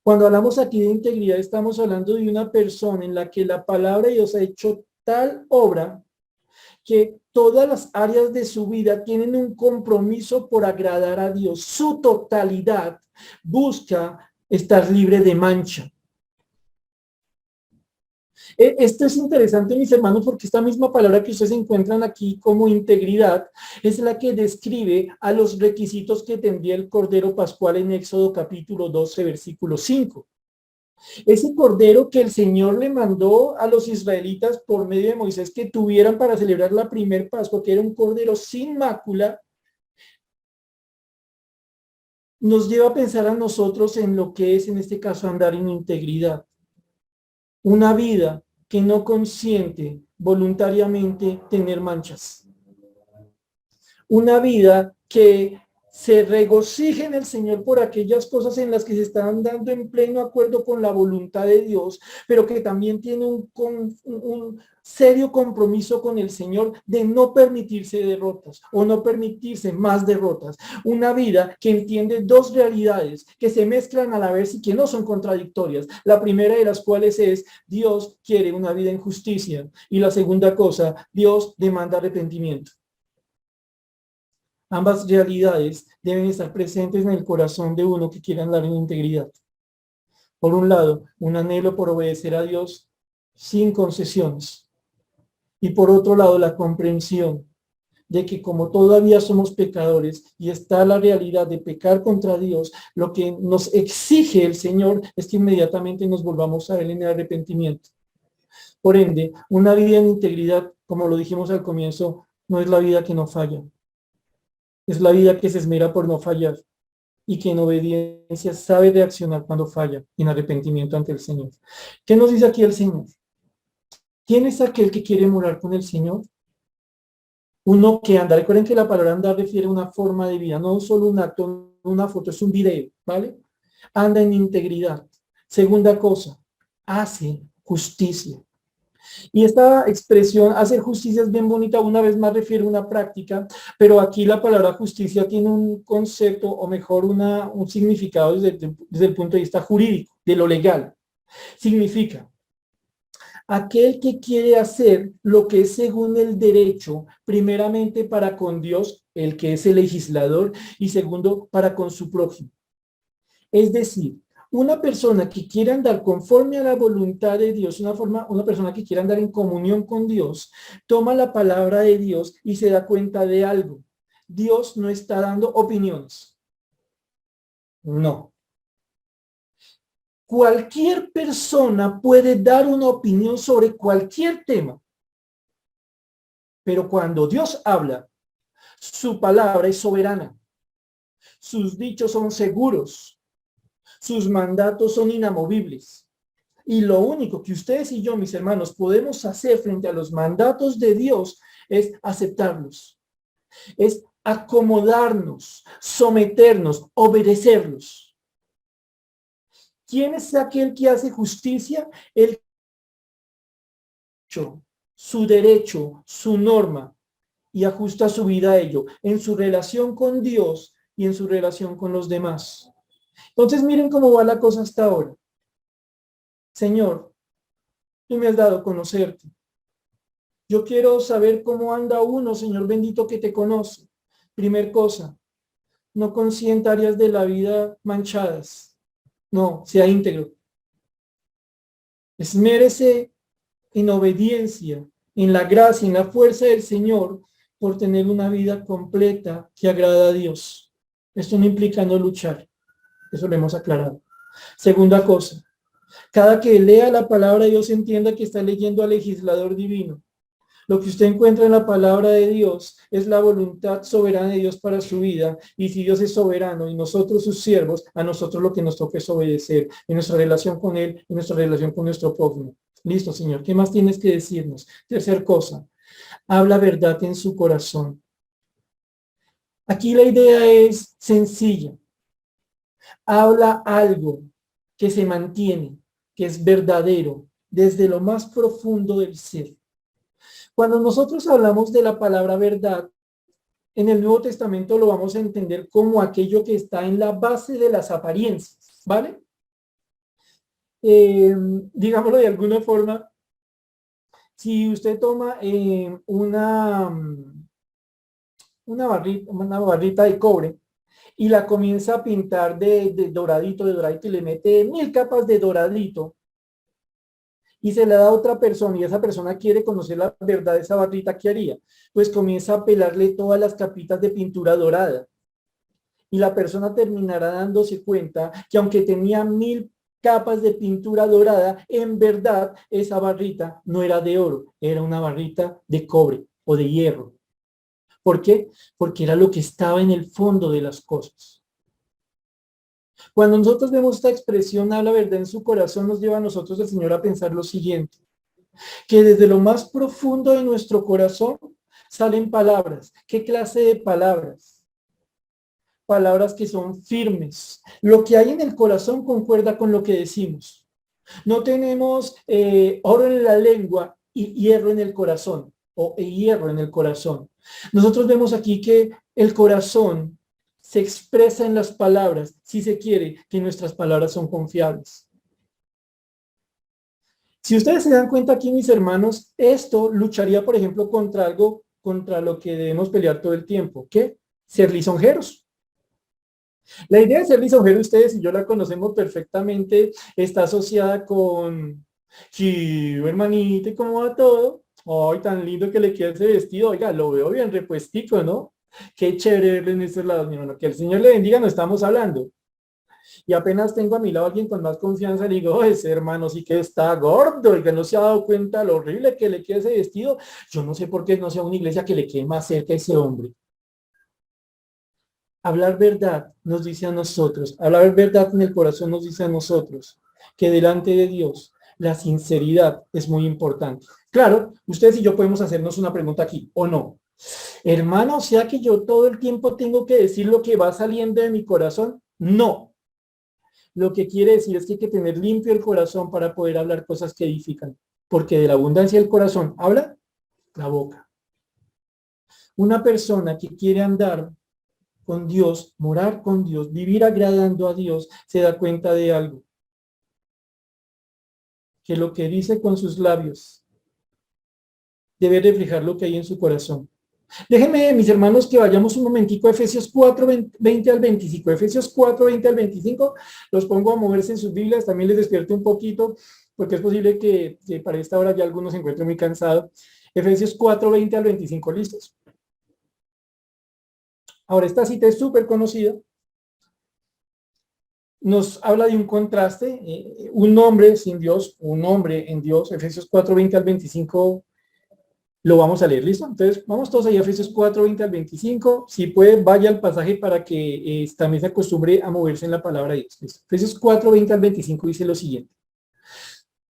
Cuando hablamos aquí de integridad, estamos hablando de una persona en la que la palabra de Dios ha hecho tal obra que todas las áreas de su vida tienen un compromiso por agradar a Dios. Su totalidad busca estar libre de mancha. Esto es interesante, mis hermanos, porque esta misma palabra que ustedes encuentran aquí como integridad es la que describe a los requisitos que tendría el Cordero Pascual en Éxodo capítulo 12, versículo 5. Ese cordero que el Señor le mandó a los israelitas por medio de Moisés que tuvieran para celebrar la primer Pascua, que era un cordero sin mácula, nos lleva a pensar a nosotros en lo que es en este caso andar en integridad. Una vida que no consiente voluntariamente tener manchas. Una vida que se regocije en el Señor por aquellas cosas en las que se están dando en pleno acuerdo con la voluntad de Dios, pero que también tiene un serio compromiso con el Señor de no permitirse derrotas o no permitirse más derrotas. Una vida que entiende dos realidades que se mezclan a la vez y que no son contradictorias. La primera de las cuales es Dios quiere una vida en justicia y la segunda cosa, Dios demanda arrepentimiento. Ambas realidades deben estar presentes en el corazón de uno que quiera andar en integridad. Por un lado, un anhelo por obedecer a Dios sin concesiones. Y por otro lado, la comprensión de que como todavía somos pecadores y está la realidad de pecar contra Dios, lo que nos exige el Señor es que inmediatamente nos volvamos a Él en el arrepentimiento. Por ende, una vida en integridad, como lo dijimos al comienzo, no es la vida que no falla. Es la vida que se esmera por no fallar y que en obediencia sabe reaccionar cuando falla, en arrepentimiento ante el Señor. ¿Qué nos dice aquí el Señor? ¿Quién es aquel que quiere morar con el Señor? Uno que anda. Recuerden que la palabra andar refiere a una forma de vida, no solo un acto, una foto, es un video, ¿vale? Anda en integridad. Segunda cosa, hace justicia. Y esta expresión, hacer justicia, es bien bonita, una vez más refiere a una práctica, pero aquí la palabra justicia tiene un concepto, o mejor un significado desde el punto de vista jurídico, de lo legal. Significa, aquel que quiere hacer lo que es según el derecho, primeramente para con Dios, el que es el legislador, y segundo, para con su prójimo. Es decir, una persona que quiere andar conforme a la voluntad de Dios, una persona que quiere andar en comunión con Dios, toma la palabra de Dios y se da cuenta de algo. Dios no está dando opiniones. No. Cualquier persona puede dar una opinión sobre cualquier tema, pero cuando Dios habla, su palabra es soberana. Sus dichos son seguros. Sus mandatos son inamovibles. Y lo único que ustedes y yo, mis hermanos, podemos hacer frente a los mandatos de Dios es aceptarlos, es acomodarnos, someternos, obedecerlos. ¿Quién es aquel que hace justicia? El su derecho, su norma, y ajusta su vida a ello, en su relación con Dios y en su relación con los demás. Entonces miren cómo va la cosa hasta ahora. Señor, tú me has dado a conocerte. Yo quiero saber cómo anda uno, Señor bendito, que te conoce. Primer cosa, no consienta áreas de la vida manchadas. No, sea íntegro. Esmérese en obediencia, en la gracia, en la fuerza del Señor, por tener una vida completa que agrada a Dios. Esto no implica no luchar. Eso lo hemos aclarado. Segunda cosa, cada que lea la palabra de Dios entienda que está leyendo al legislador divino. Lo que usted encuentra en la palabra de Dios es la voluntad soberana de Dios para su vida. Y si Dios es soberano y nosotros sus siervos, a nosotros lo que nos toca es obedecer en nuestra relación con Él, en nuestra relación con nuestro prójimo. Listo, Señor. ¿Qué más tienes que decirnos? Tercer cosa, habla verdad en su corazón. Aquí la idea es sencilla. Habla algo que se mantiene, que es verdadero, desde lo más profundo del ser. Cuando nosotros hablamos de la palabra verdad, en el Nuevo Testamento lo vamos a entender como aquello que está en la base de las apariencias, ¿vale? Digámoslo de alguna forma, si usted toma una barrita de cobre y la comienza a pintar de doradito, y le mete 1000 capas de doradito, y se la da a otra persona y esa persona quiere conocer la verdad de esa barrita, ¿qué haría? Pues comienza a pelarle todas las capitas de pintura dorada. Y la persona terminará dándose cuenta que aunque tenía 1000 capas de pintura dorada, en verdad esa barrita no era de oro, era una barrita de cobre o de hierro. ¿Por qué? Porque era lo que estaba en el fondo de las cosas. Cuando nosotros vemos esta expresión, habla verdad en su corazón, nos lleva a nosotros el Señor a pensar lo siguiente, que desde lo más profundo de nuestro corazón salen palabras. ¿Qué clase de palabras? Palabras que son firmes. Lo que hay en el corazón concuerda con lo que decimos. No tenemos oro en la lengua y hierro en el corazón, o hierro en el corazón. Nosotros vemos aquí que el corazón se expresa en las palabras, si se quiere, que nuestras palabras son confiables. Si ustedes se dan cuenta aquí, mis hermanos, esto lucharía, por ejemplo, contra algo, contra lo que debemos pelear todo el tiempo, ¿qué? Ser lisonjeros. La idea de ser lisonjero, ustedes y yo la conocemos perfectamente, está asociada con, sí, hermanita, ¿cómo va todo? Ay, tan lindo que le queda ese vestido, oiga, lo veo bien repuestico, ¿no? Qué chévere verle en estos lados, mi hermano, que el Señor le bendiga, no estamos hablando. Y apenas tengo a mi lado a alguien con más confianza, le digo, ese hermano sí que está gordo, y que no se ha dado cuenta lo horrible que le queda ese vestido. Yo no sé por qué no sea una iglesia que le quede más cerca a ese hombre. Hablar verdad nos dice a nosotros, hablar verdad en el corazón nos dice a nosotros que delante de Dios la sinceridad es muy importante. Claro, ustedes y yo podemos hacernos una pregunta aquí, ¿o no? Hermano, o sea que yo todo el tiempo tengo que decir lo que va saliendo de mi corazón. No. Lo que quiere decir es que hay que tener limpio el corazón para poder hablar cosas que edifican. Porque de la abundancia del corazón habla la boca. Una persona que quiere andar con Dios, morar con Dios, vivir agradando a Dios, se da cuenta de algo. Que lo que dice con sus labios debe reflejar lo que hay en su corazón. Déjenme, mis hermanos, que vayamos un momentico a Efesios 4, 20 al 25. Efesios 4, 20 al 25. Los pongo a moverse en sus Biblias. También les despierto un poquito, porque es posible que para esta hora ya algunos se encuentren muy cansados. Efesios 4, 20 al 25. ¿Listos? Ahora, esta cita es súper conocida. Nos habla de un contraste, un hombre sin Dios, un hombre en Dios. Efesios 4, 20 al 25. Lo vamos a leer, ¿listo? Entonces, vamos todos ahí a Efesios 4, 20 al 25. Si puede, vaya al pasaje para que también se acostumbre a moverse en la palabra de Dios. ¿Listo? Efesios 4, 20 al 25 dice lo siguiente.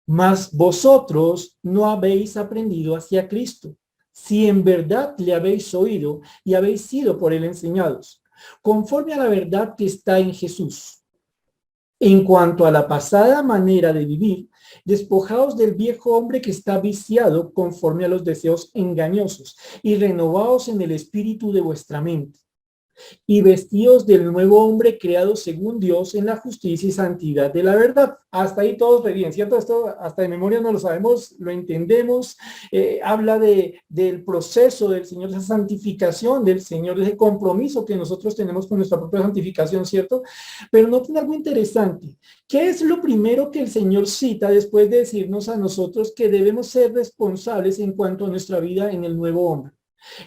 Mas vosotros no habéis aprendido hacia Cristo, si en verdad le habéis oído y habéis sido por él enseñados, conforme a la verdad que está en Jesús. En cuanto a la pasada manera de vivir, despojaos del viejo hombre que está viciado conforme a los deseos engañosos y renovaos en el espíritu de vuestra mente y vestíos del nuevo hombre creado según Dios en la justicia y santidad de la verdad. Hasta ahí todos re bien, ¿cierto? Esto hasta de memoria no lo sabemos, lo entendemos. Habla del proceso del Señor, de esa santificación del Señor, de ese compromiso que nosotros tenemos con nuestra propia santificación, ¿cierto? Pero noten algo interesante. ¿Qué es lo primero que el Señor cita después de decirnos a nosotros que debemos ser responsables en cuanto a nuestra vida en el nuevo hombre?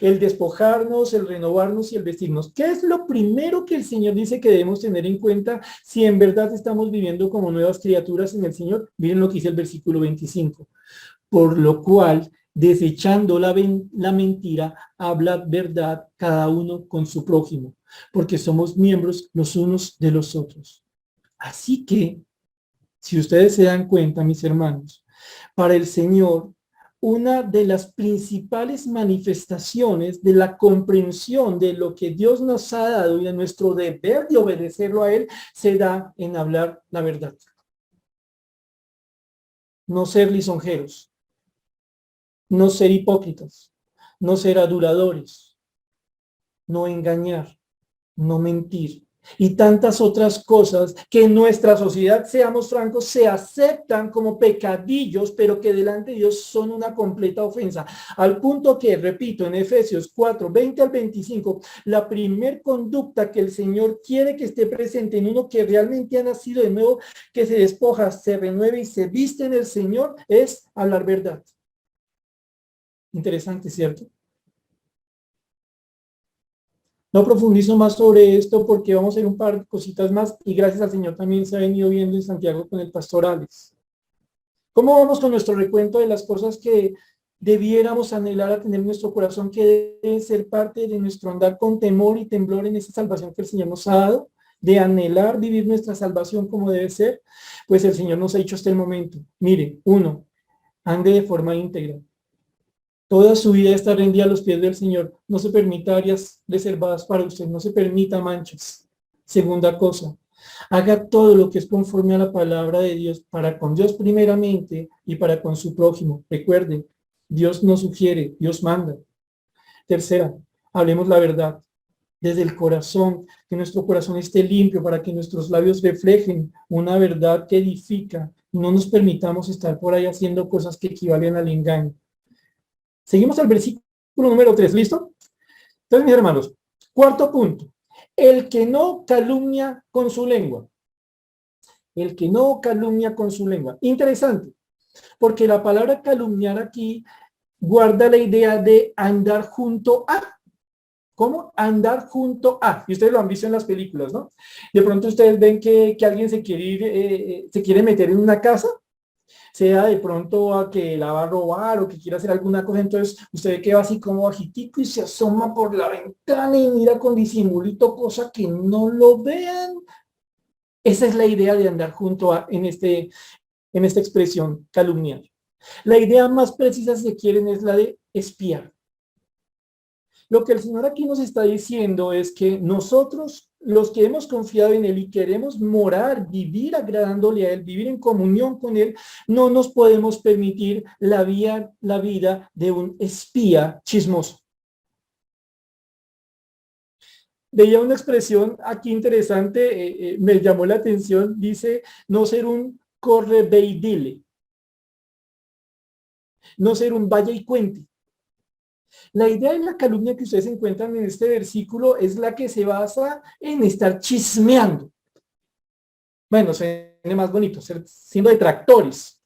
El despojarnos, el renovarnos y el vestirnos. ¿Qué es lo primero que el Señor dice que debemos tener en cuenta si en verdad estamos viviendo como nuevas criaturas en el Señor? Miren lo que dice el versículo 25. Por lo cual, desechando la mentira, habla verdad cada uno con su prójimo, porque somos miembros los unos de los otros. Así que, si ustedes se dan cuenta, mis hermanos, para el Señor, una de las principales manifestaciones de la comprensión de lo que Dios nos ha dado y de nuestro deber de obedecerlo a Él, se da en hablar la verdad. No ser lisonjeros, no ser hipócritas, no ser aduladores, no engañar, no mentir, y tantas otras cosas que en nuestra sociedad, seamos francos, se aceptan como pecadillos, pero que delante de Dios son una completa ofensa. Al punto que, repito, en Efesios 4, 20 al 25, la primer conducta que el Señor quiere que esté presente en uno que realmente ha nacido de nuevo, que se despoja, se renueve y se viste en el Señor, es hablar verdad. Interesante, ¿cierto? No profundizo más sobre esto porque vamos a ir un par de cositas más y gracias al Señor también se ha venido viendo en Santiago con el pastor Alex. ¿Cómo vamos con nuestro recuento de las cosas que debiéramos anhelar a tener en nuestro corazón, que deben ser parte de nuestro andar con temor y temblor en esa salvación que el Señor nos ha dado, de anhelar vivir nuestra salvación como debe ser? Pues el Señor nos ha dicho hasta el momento. Mire, 1, ande de forma íntegra. Toda su vida está rendida a los pies del Señor. No se permita áreas reservadas para usted. No se permita manchas. Segunda cosa, haga todo lo que es conforme a la palabra de Dios, para con Dios primeramente y para con su prójimo. Recuerde, Dios no sugiere, Dios manda. Tercera, hablemos la verdad desde el corazón, que nuestro corazón esté limpio para que nuestros labios reflejen una verdad que edifica. No nos permitamos estar por ahí haciendo cosas que equivalen al engaño. Seguimos al versículo número 3, ¿listo? Entonces, mis hermanos, cuarto punto. El que no calumnia con su lengua. El que no calumnia con su lengua. Interesante, porque la palabra calumniar aquí guarda la idea de andar junto a. ¿Cómo? Andar junto a. Y ustedes lo han visto en las películas, ¿no? De pronto ustedes ven que alguien se quiere ir, se quiere meter en una casa, sea de pronto a que la va a robar o que quiera hacer alguna cosa, entonces usted ve que va así como bajitico y se asoma por la ventana y mira con disimulito, cosa que no lo vean. Esa es la idea de andar junto a en esta expresión, calumniar. La idea más precisa, si quieren, es la de espiar. Lo que el Señor aquí nos está diciendo es que nosotros, los que hemos confiado en Él y queremos morar, vivir agradándole a Él, vivir en comunión con Él, no nos podemos permitir la vida de un espía chismoso. Veía una expresión aquí interesante, me llamó la atención, dice, no ser un correveidile, no ser un vaya y cuente. La idea de la calumnia que ustedes encuentran en este versículo es la que se basa en estar chismeando. Bueno, suena más bonito, siendo detractores.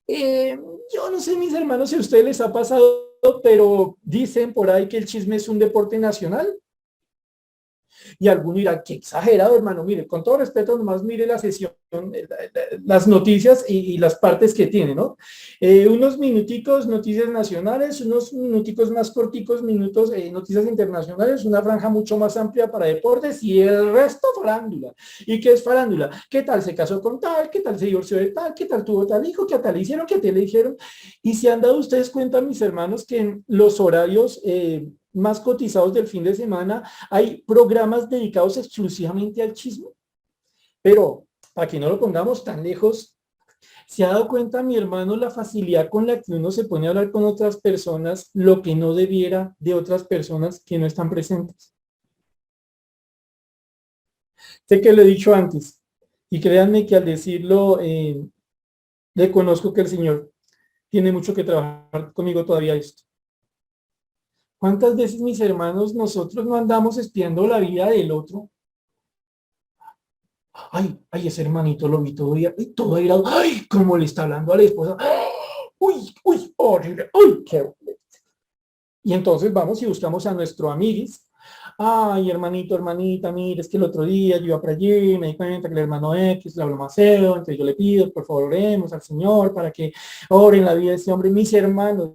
Yo no sé, mis hermanos, si a ustedes les ha pasado, pero dicen por ahí que el chisme es un deporte nacional. Y alguno dirá, qué exagerado, hermano. Mire, con todo respeto, nomás mire las sesiones las noticias y las partes que tiene, ¿no? Unos minuticos, noticias nacionales, unos minuticos más corticos, minutos, noticias internacionales, una franja mucho más amplia para deportes y el resto farándula. ¿Y qué es farándula? ¿Qué tal se casó con tal? ¿Qué tal se divorció de tal? ¿Qué tal tuvo tal hijo? ¿Qué tal le hicieron? ¿Qué tal le dijeron? Y si han dado ustedes cuenta, mis hermanos, que en los horarios más cotizados del fin de semana hay programas dedicados exclusivamente al chisme. Pero para que no lo pongamos tan lejos, ¿se ha dado cuenta, mi hermano, la facilidad con la que uno se pone a hablar con otras personas lo que no debiera de otras personas que no están presentes? Sé que lo he dicho antes y créanme que al decirlo reconozco que el Señor tiene mucho que trabajar conmigo todavía esto. ¿Cuántas veces, mis hermanos, nosotros no andamos espiando la vida del otro? Ay, ese hermanito lo vi todo airado. Ay, cómo le está hablando a la esposa. Uy, horrible. Uy, qué. Y entonces vamos y buscamos a nuestro amiguis. Ay, hermanito, hermanita, mire, es que el otro día yo iba para allí, me di cuenta que el hermano X le habló más feo, entonces yo le pido, por favor, oremos al Señor para que oren la vida de ese hombre. Mis hermanos,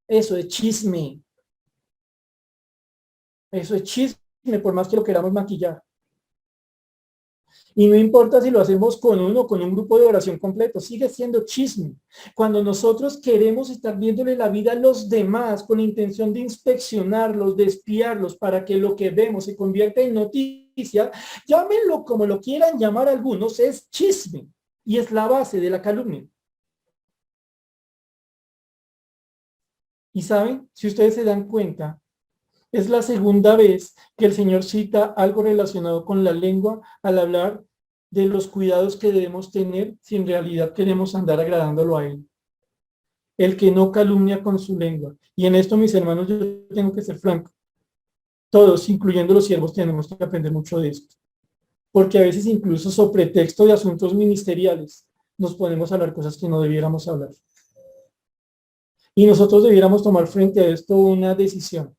eso es chisme, eso es chisme, por más que lo queramos maquillar. Y no importa si lo hacemos con uno o con un grupo de oración completo, sigue siendo chisme. Cuando nosotros queremos estar viéndole la vida a los demás con la intención de inspeccionarlos, de espiarlos, para que lo que vemos se convierta en noticia, llámenlo como lo quieran llamar algunos, es chisme. Y es la base de la calumnia. Y saben, si ustedes se dan cuenta, es la segunda vez que el Señor cita algo relacionado con la lengua al hablar de los cuidados que debemos tener si en realidad queremos andar agradándolo a Él. El que no calumnia con su lengua. Y en esto, mis hermanos, yo tengo que ser franco. Todos, incluyendo los siervos, tenemos que aprender mucho de esto. Porque a veces incluso sobre pretexto de asuntos ministeriales nos ponemos a hablar cosas que no debiéramos hablar. Y nosotros debiéramos tomar frente a esto una decisión.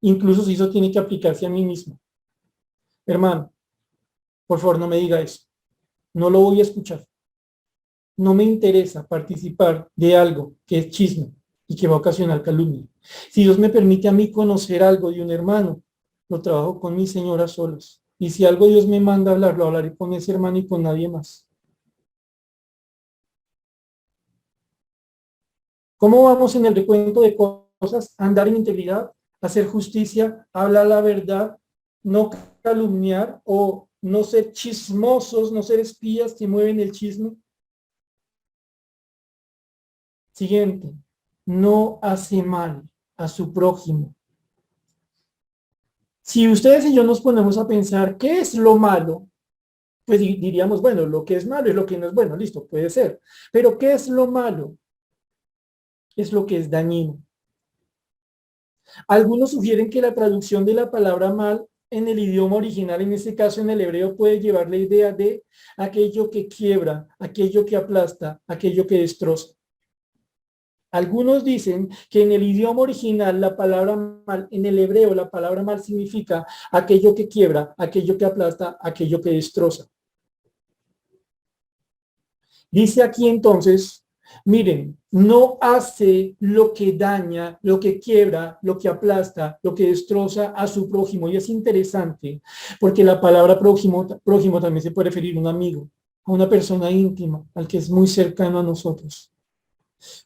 Incluso si eso tiene que aplicarse a mí mismo. Hermano, por favor, no me diga eso. No lo voy a escuchar. No me interesa participar de algo que es chisme y que va a ocasionar calumnia. Si Dios me permite a mí conocer algo de un hermano, lo trabajo con mi señora solas. Y si algo Dios me manda a hablar, lo hablaré con ese hermano y con nadie más. ¿Cómo vamos en el recuento de cosas? Andar en integridad, hacer justicia, hablar la verdad, no calumniar o no ser chismosos, no ser espías que mueven el chisme. Siguiente, no hace mal a su prójimo. Si ustedes y yo nos ponemos a pensar qué es lo malo, pues diríamos, bueno, lo que es malo es lo que no es bueno, listo, puede ser. Pero ¿qué es lo malo? Es lo que es dañino. Algunos sugieren que la traducción de la palabra mal en el idioma original, en este caso en el hebreo, puede llevar la idea de aquello que quiebra, aquello que aplasta, aquello que destroza. Algunos dicen que en el idioma original la palabra mal, en el hebreo la palabra mal significa aquello que quiebra, aquello que aplasta, aquello que destroza. Dice aquí entonces, miren, no hace lo que daña, lo que quiebra, lo que aplasta, lo que destroza a su prójimo. Y es interesante porque la palabra prójimo también se puede referir a un amigo, a una persona íntima, al que es muy cercano a nosotros.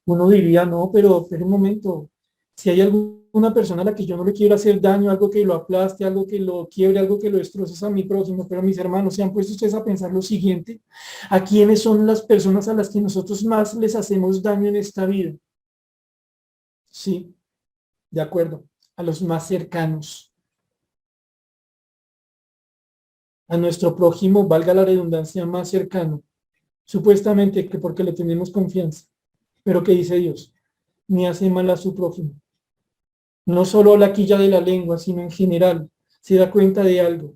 Uno diría, no, pero un momento, si hay alguna persona a la que yo no le quiero hacer daño, algo que lo aplaste, algo que lo quiebre, algo que lo destroce a mi próximo, pero mis hermanos, ¿se han puesto ustedes a pensar lo siguiente? ¿A quiénes son las personas a las que nosotros más les hacemos daño en esta vida? Sí, de acuerdo, a los más cercanos, a nuestro prójimo, valga la redundancia, más cercano, supuestamente que porque le tenemos confianza, pero ¿qué dice Dios? Ni hace mal a su prójimo. No solo la quilla de la lengua, sino en general, se da cuenta de algo.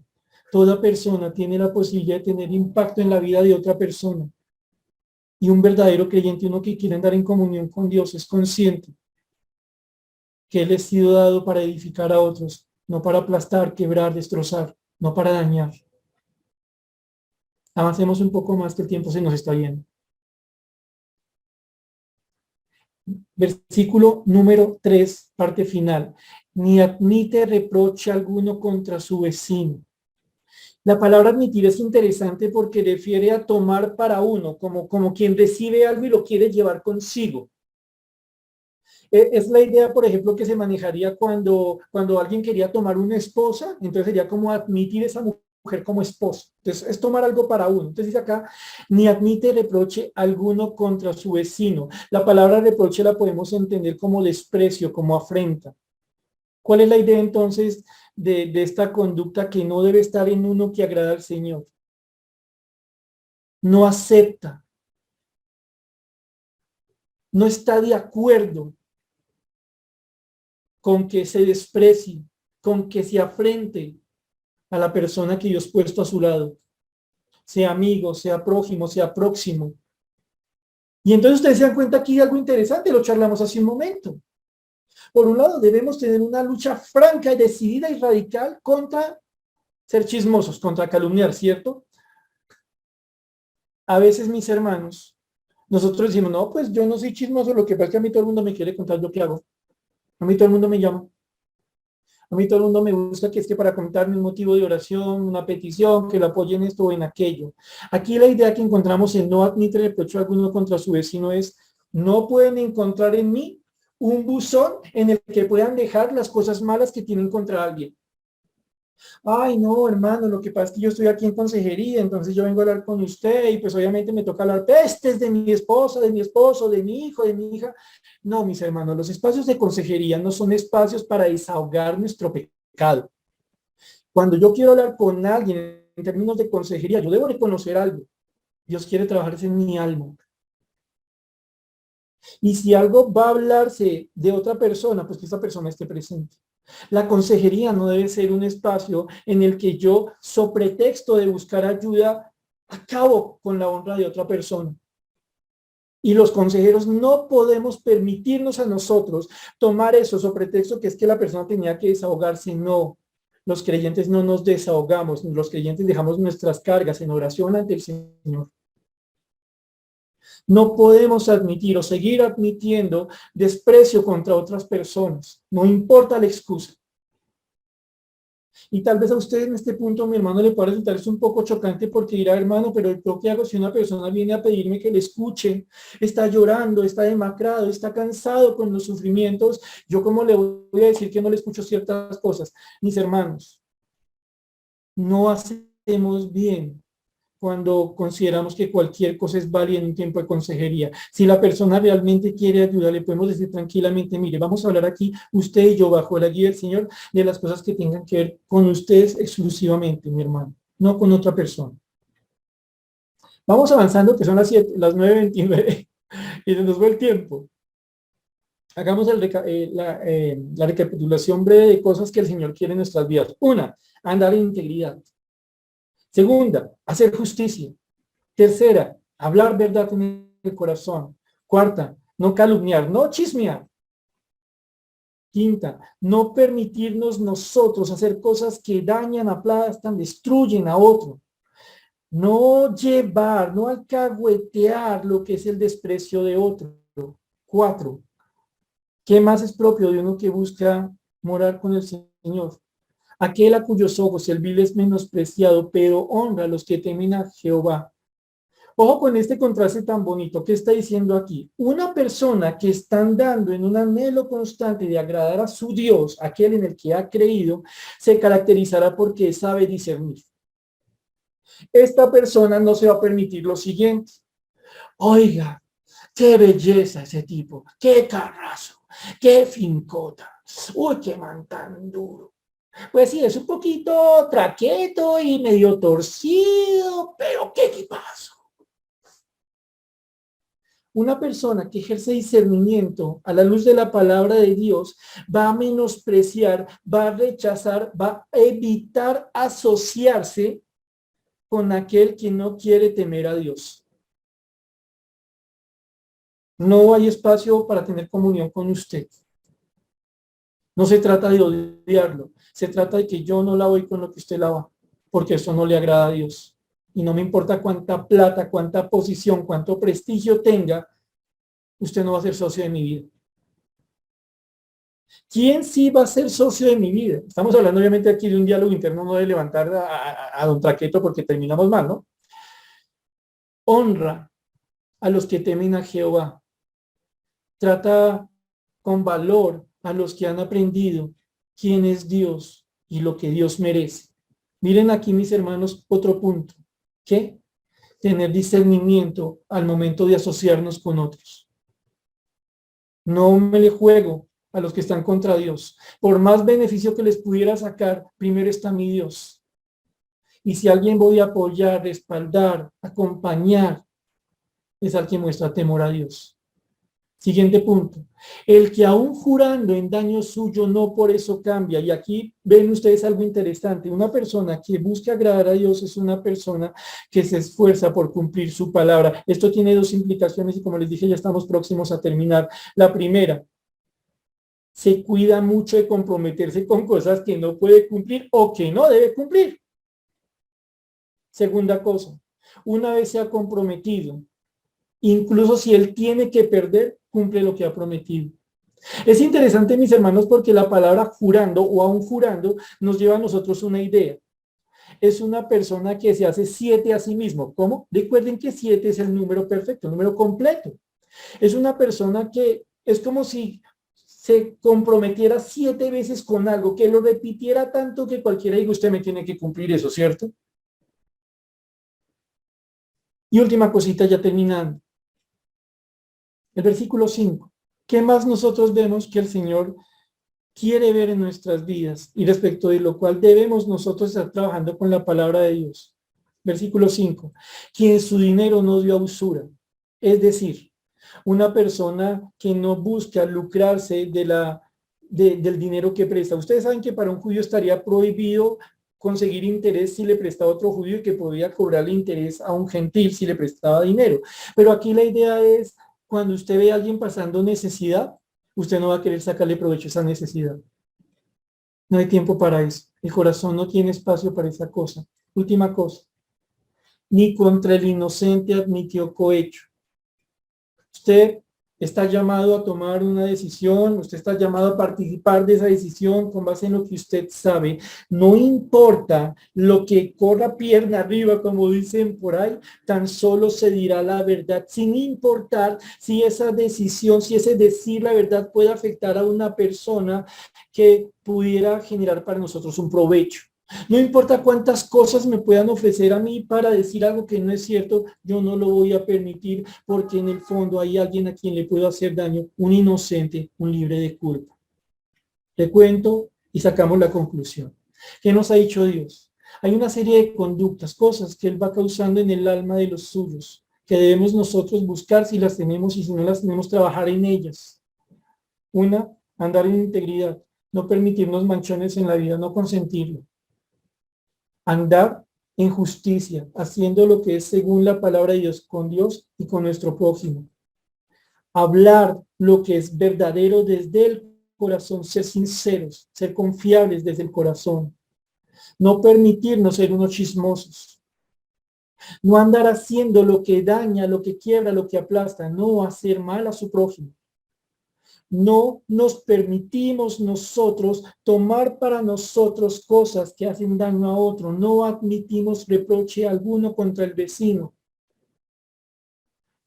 Toda persona tiene la posibilidad de tener impacto en la vida de otra persona. Y un verdadero creyente, uno que quiere andar en comunión con Dios, es consciente que Él ha sido dado para edificar a otros, no para aplastar, quebrar, destrozar, no para dañar. Avancemos un poco más que el tiempo se nos está yendo. Versículo número 3, parte final. Ni admite reproche alguno contra su vecino. La palabra admitir es interesante porque refiere a tomar para uno, como quien recibe algo y lo quiere llevar consigo. Es la idea, por ejemplo, que se manejaría cuando alguien quería tomar una esposa, entonces sería como admitir esa mujer como esposa. Entonces, es tomar algo para uno. Entonces dice acá, ni admite reproche alguno contra su vecino. La palabra reproche la podemos entender como desprecio, como afrenta. ¿Cuál es la idea entonces de esta conducta que no debe estar en uno que agrada al Señor? No acepta, no está de acuerdo con que se desprecie, con que se afrente a la persona que Dios ha puesto a su lado, sea amigo, sea prójimo, sea próximo. Y entonces ustedes se dan cuenta aquí de algo interesante, lo charlamos hace un momento. Por un lado, debemos tener una lucha franca y decidida y radical contra ser chismosos, contra calumniar, ¿cierto? A veces, mis hermanos, nosotros decimos, no, pues yo no soy chismoso, lo que pasa es que a mí todo el mundo me quiere contar lo que hago. A mí todo el mundo me llama. A mí todo el mundo me busca que es que para contarme un motivo de oración, una petición, que lo apoyen esto o en aquello. Aquí la idea que encontramos en no admite reproche alguno contra su vecino es, no pueden encontrar en mí un buzón en el que puedan dejar las cosas malas que tienen contra alguien. Ay, no, hermano, lo que pasa es que yo estoy aquí en consejería, entonces yo vengo a hablar con usted y pues obviamente me toca hablar pestes de mi esposa, de mi esposo, de mi hijo, de mi hija. No, mis hermanos, los espacios de consejería no son espacios para desahogar nuestro pecado. Cuando yo quiero hablar con alguien en términos de consejería, yo debo reconocer algo. Dios quiere trabajar en mi alma. Y si algo va a hablarse de otra persona, pues que esa persona esté presente. La consejería no debe ser un espacio en el que yo, so pretexto de buscar ayuda, acabo con la honra de otra persona. Y los consejeros no podemos permitirnos a nosotros tomar eso so pretexto que es que la persona tenía que desahogarse. No, los creyentes no nos desahogamos, los creyentes dejamos nuestras cargas en oración ante el Señor. No podemos admitir o seguir admitiendo desprecio contra otras personas, no importa la excusa. Y tal vez a usted en este punto, mi hermano, le pueda resultar un poco chocante porque dirá, hermano, pero yo qué hago si una persona viene a pedirme que le escuche, está llorando, está demacrado, está cansado con los sufrimientos, yo cómo le voy a decir que no le escucho ciertas cosas. Mis hermanos, no hacemos bien cuando consideramos que cualquier cosa es válida en un tiempo de consejería. Si la persona realmente quiere ayudar, le podemos decir tranquilamente, mire, vamos a hablar aquí, usted y yo, bajo la guía del Señor, de las cosas que tengan que ver con ustedes exclusivamente, mi hermano, no con otra persona. Vamos avanzando, que son las 9:29, y se nos va el tiempo. Hagamos la recapitulación breve de cosas que el Señor quiere en nuestras vidas. Una, andar en integridad. Segunda, hacer justicia. Tercera, hablar verdad en el corazón. Cuarta, no calumniar, no chismear. Quinta, no permitirnos nosotros hacer cosas que dañan, aplastan, destruyen a otro. No llevar, no alcahuetear lo que es el desprecio de otro. Cuatro, ¿qué más es propio de uno que busca morar con el Señor? Aquel a cuyos ojos el vil es menospreciado, pero honra a los que temen a Jehová. Ojo con este contraste tan bonito que está diciendo aquí. Una persona que está andando en un anhelo constante de agradar a su Dios, aquel en el que ha creído, se caracterizará porque sabe discernir. Esta persona no se va a permitir lo siguiente. Oiga, qué belleza ese tipo, qué carrazo, qué fincota. Uy, qué man tan duro. Pues sí, es un poquito traqueto y medio torcido, pero qué equipazo. Una persona que ejerce discernimiento a la luz de la palabra de Dios va a menospreciar, va a rechazar, va a evitar asociarse con aquel que no quiere temer a Dios. No hay espacio para tener comunión con usted. No se trata de odiarlo, se trata de que yo no la voy con lo que usted la va, porque eso no le agrada a Dios. y no me importa cuánta plata, cuánta posición, cuánto prestigio tenga, usted no va a ser socio de mi vida. ¿Quién sí va a ser socio de mi vida? Estamos hablando obviamente aquí de un diálogo interno, no de levantar a don Traqueto porque terminamos mal, ¿no? Honra a los que temen a Jehová. Trata con valor a los que han aprendido quién es Dios y lo que Dios merece. Miren aquí, mis hermanos, otro punto. ¿Qué? Tener discernimiento al momento de asociarnos con otros. No me le juego a los que están contra Dios. Por más beneficio que les pudiera sacar, primero está mi Dios. Y si alguien voy a apoyar, respaldar, acompañar, es al que muestra temor a Dios. Siguiente punto. El que aún jurando en daño suyo no por eso cambia. Y aquí ven ustedes algo interesante. Una persona que busca agradar a Dios es una persona que se esfuerza por cumplir su palabra. Esto tiene dos implicaciones y como les dije ya estamos próximos a terminar. La primera, se cuida mucho de comprometerse con cosas que no puede cumplir o que no debe cumplir. Segunda cosa, una vez se ha comprometido, incluso si él tiene que perder, cumple lo que ha prometido. Es interesante, mis hermanos, porque la palabra jurando o aún jurando nos lleva a nosotros una idea. Es una persona que se hace 7 a sí mismo. ¿Cómo? Recuerden que 7 es el número perfecto, el número completo. Es una persona que es como si se comprometiera 7 veces con algo, que lo repitiera tanto que cualquiera diga, usted me tiene que cumplir eso, ¿cierto? Y última cosita ya terminando. El versículo 5. ¿Qué más nosotros vemos que el Señor quiere ver en nuestras vidas y respecto de lo cual debemos nosotros estar trabajando con la palabra de Dios? Versículo 5. Quien su dinero no dio a usura. Es decir, una persona que no busca lucrarse del dinero que presta. Ustedes saben que para un judío estaría prohibido conseguir interés si le prestaba a otro judío y que podía cobrarle interés a un gentil si le prestaba dinero. Pero aquí la idea es, cuando usted ve a alguien pasando necesidad, usted no va a querer sacarle provecho a esa necesidad. No hay tiempo para eso. El corazón no tiene espacio para esa cosa. Última cosa. Ni contra el inocente admitió cohecho. Usted está llamado a tomar una decisión, usted está llamado a participar de esa decisión con base en lo que usted sabe. No importa lo que corra pierna arriba, como dicen por ahí, tan solo se dirá la verdad, sin importar si esa decisión, si ese decir la verdad puede afectar a una persona que pudiera generar para nosotros un provecho. No importa cuántas cosas me puedan ofrecer a mí para decir algo que no es cierto, yo no lo voy a permitir porque en el fondo hay alguien a quien le puedo hacer daño, un inocente, un libre de culpa. Le cuento y sacamos la conclusión. ¿Qué nos ha dicho Dios? Hay una serie de conductas, cosas que Él va causando en el alma de los suyos, que debemos nosotros buscar si las tenemos y si no las tenemos, trabajar en ellas. Una, andar en integridad, no permitirnos manchones en la vida, no consentirlo. Andar en justicia, haciendo lo que es según la palabra de Dios, con Dios y con nuestro prójimo. Hablar lo que es verdadero desde el corazón, ser sinceros, ser confiables desde el corazón. No permitirnos ser unos chismosos. No andar haciendo lo que daña, lo que quiebra, lo que aplasta. No hacer mal a su prójimo. No nos permitimos nosotros tomar para nosotros cosas que hacen daño a otro. No admitimos reproche alguno contra el vecino.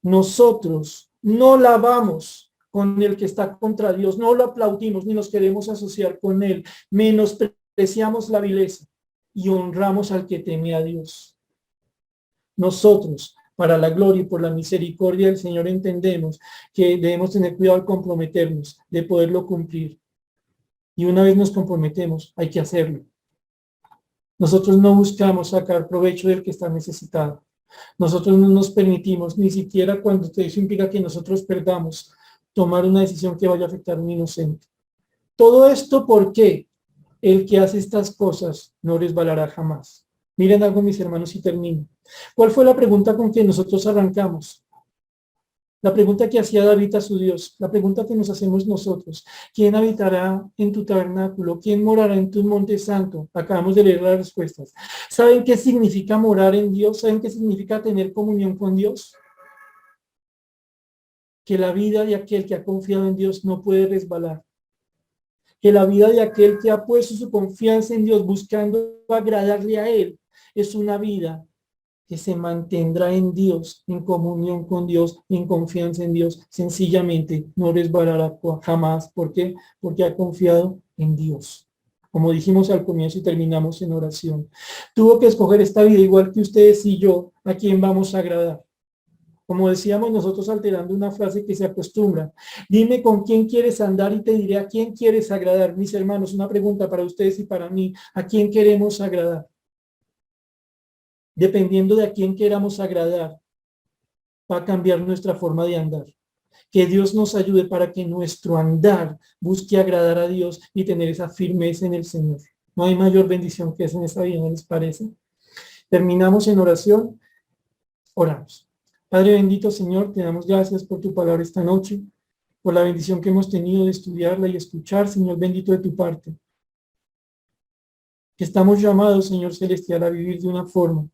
Nosotros no la vamos con el que está contra Dios. No lo aplaudimos ni nos queremos asociar con él. Menospreciamos la vileza y honramos al que teme a Dios. Nosotros, para la gloria y por la misericordia del Señor, entendemos que debemos tener cuidado al comprometernos, de poderlo cumplir. Y una vez nos comprometemos, hay que hacerlo. Nosotros no buscamos sacar provecho del que está necesitado. Nosotros no nos permitimos, ni siquiera cuando eso implica que nosotros perdamos, tomar una decisión que vaya a afectar a un inocente. Todo esto porque el que hace estas cosas no resbalará jamás. Miren algo, mis hermanos, y termino. ¿Cuál fue la pregunta con que nosotros arrancamos? La pregunta que hacía David a su Dios, la pregunta que nos hacemos nosotros: ¿quién habitará en tu tabernáculo? ¿Quién morará en tu monte santo? Acabamos de leer las respuestas. ¿Saben qué significa morar en Dios? ¿Saben qué significa tener comunión con Dios? Que la vida de aquel que ha confiado en Dios no puede resbalar. Que la vida de aquel que ha puesto su confianza en Dios buscando agradarle a Él es una vida que se mantendrá en Dios, en comunión con Dios, en confianza en Dios. Sencillamente no resbalará jamás. ¿Por qué? Porque ha confiado en Dios. Como dijimos al comienzo y terminamos en oración. Tuvo que escoger esta vida igual que ustedes y yo, a quién vamos a agradar. Como decíamos nosotros, alterando una frase que se acostumbra: dime con quién quieres andar y te diré a quién quieres agradar. Mis hermanos, una pregunta para ustedes y para mí: ¿a quién queremos agradar? Dependiendo de a quién queramos agradar, va a cambiar nuestra forma de andar. Que Dios nos ayude para que nuestro andar busque agradar a Dios y tener esa firmeza en el Señor. No hay mayor bendición que esa en esta vida, ¿no les parece? Terminamos en oración. Oramos. Padre bendito, Señor, te damos gracias por tu palabra esta noche, por la bendición que hemos tenido de estudiarla y escuchar, Señor bendito, de tu parte. Que estamos llamados, Señor celestial, a vivir de una forma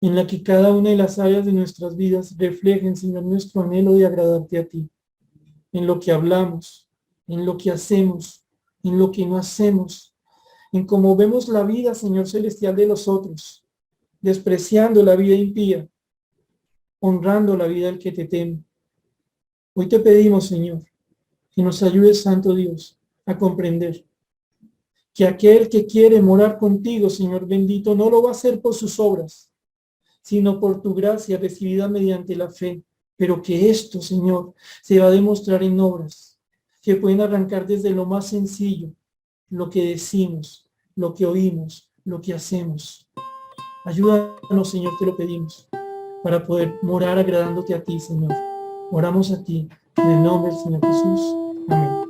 en la que cada una de las áreas de nuestras vidas reflejen, Señor, nuestro anhelo de agradarte a ti, en lo que hablamos, en lo que hacemos, en lo que no hacemos, en cómo vemos la vida, Señor celestial, de los otros, despreciando la vida impía, honrando la vida del que te teme. Hoy te pedimos, Señor, que nos ayudes, Santo Dios, a comprender que aquel que quiere morar contigo, Señor bendito, no lo va a hacer por sus obras, sino por tu gracia recibida mediante la fe. Pero que esto, Señor, se va a demostrar en obras que pueden arrancar desde lo más sencillo, lo que decimos, lo que oímos, lo que hacemos. Ayúdanos, Señor, te lo pedimos, para poder morar agradándote a ti, Señor. Oramos a ti, en el nombre del Señor Jesús. Amén.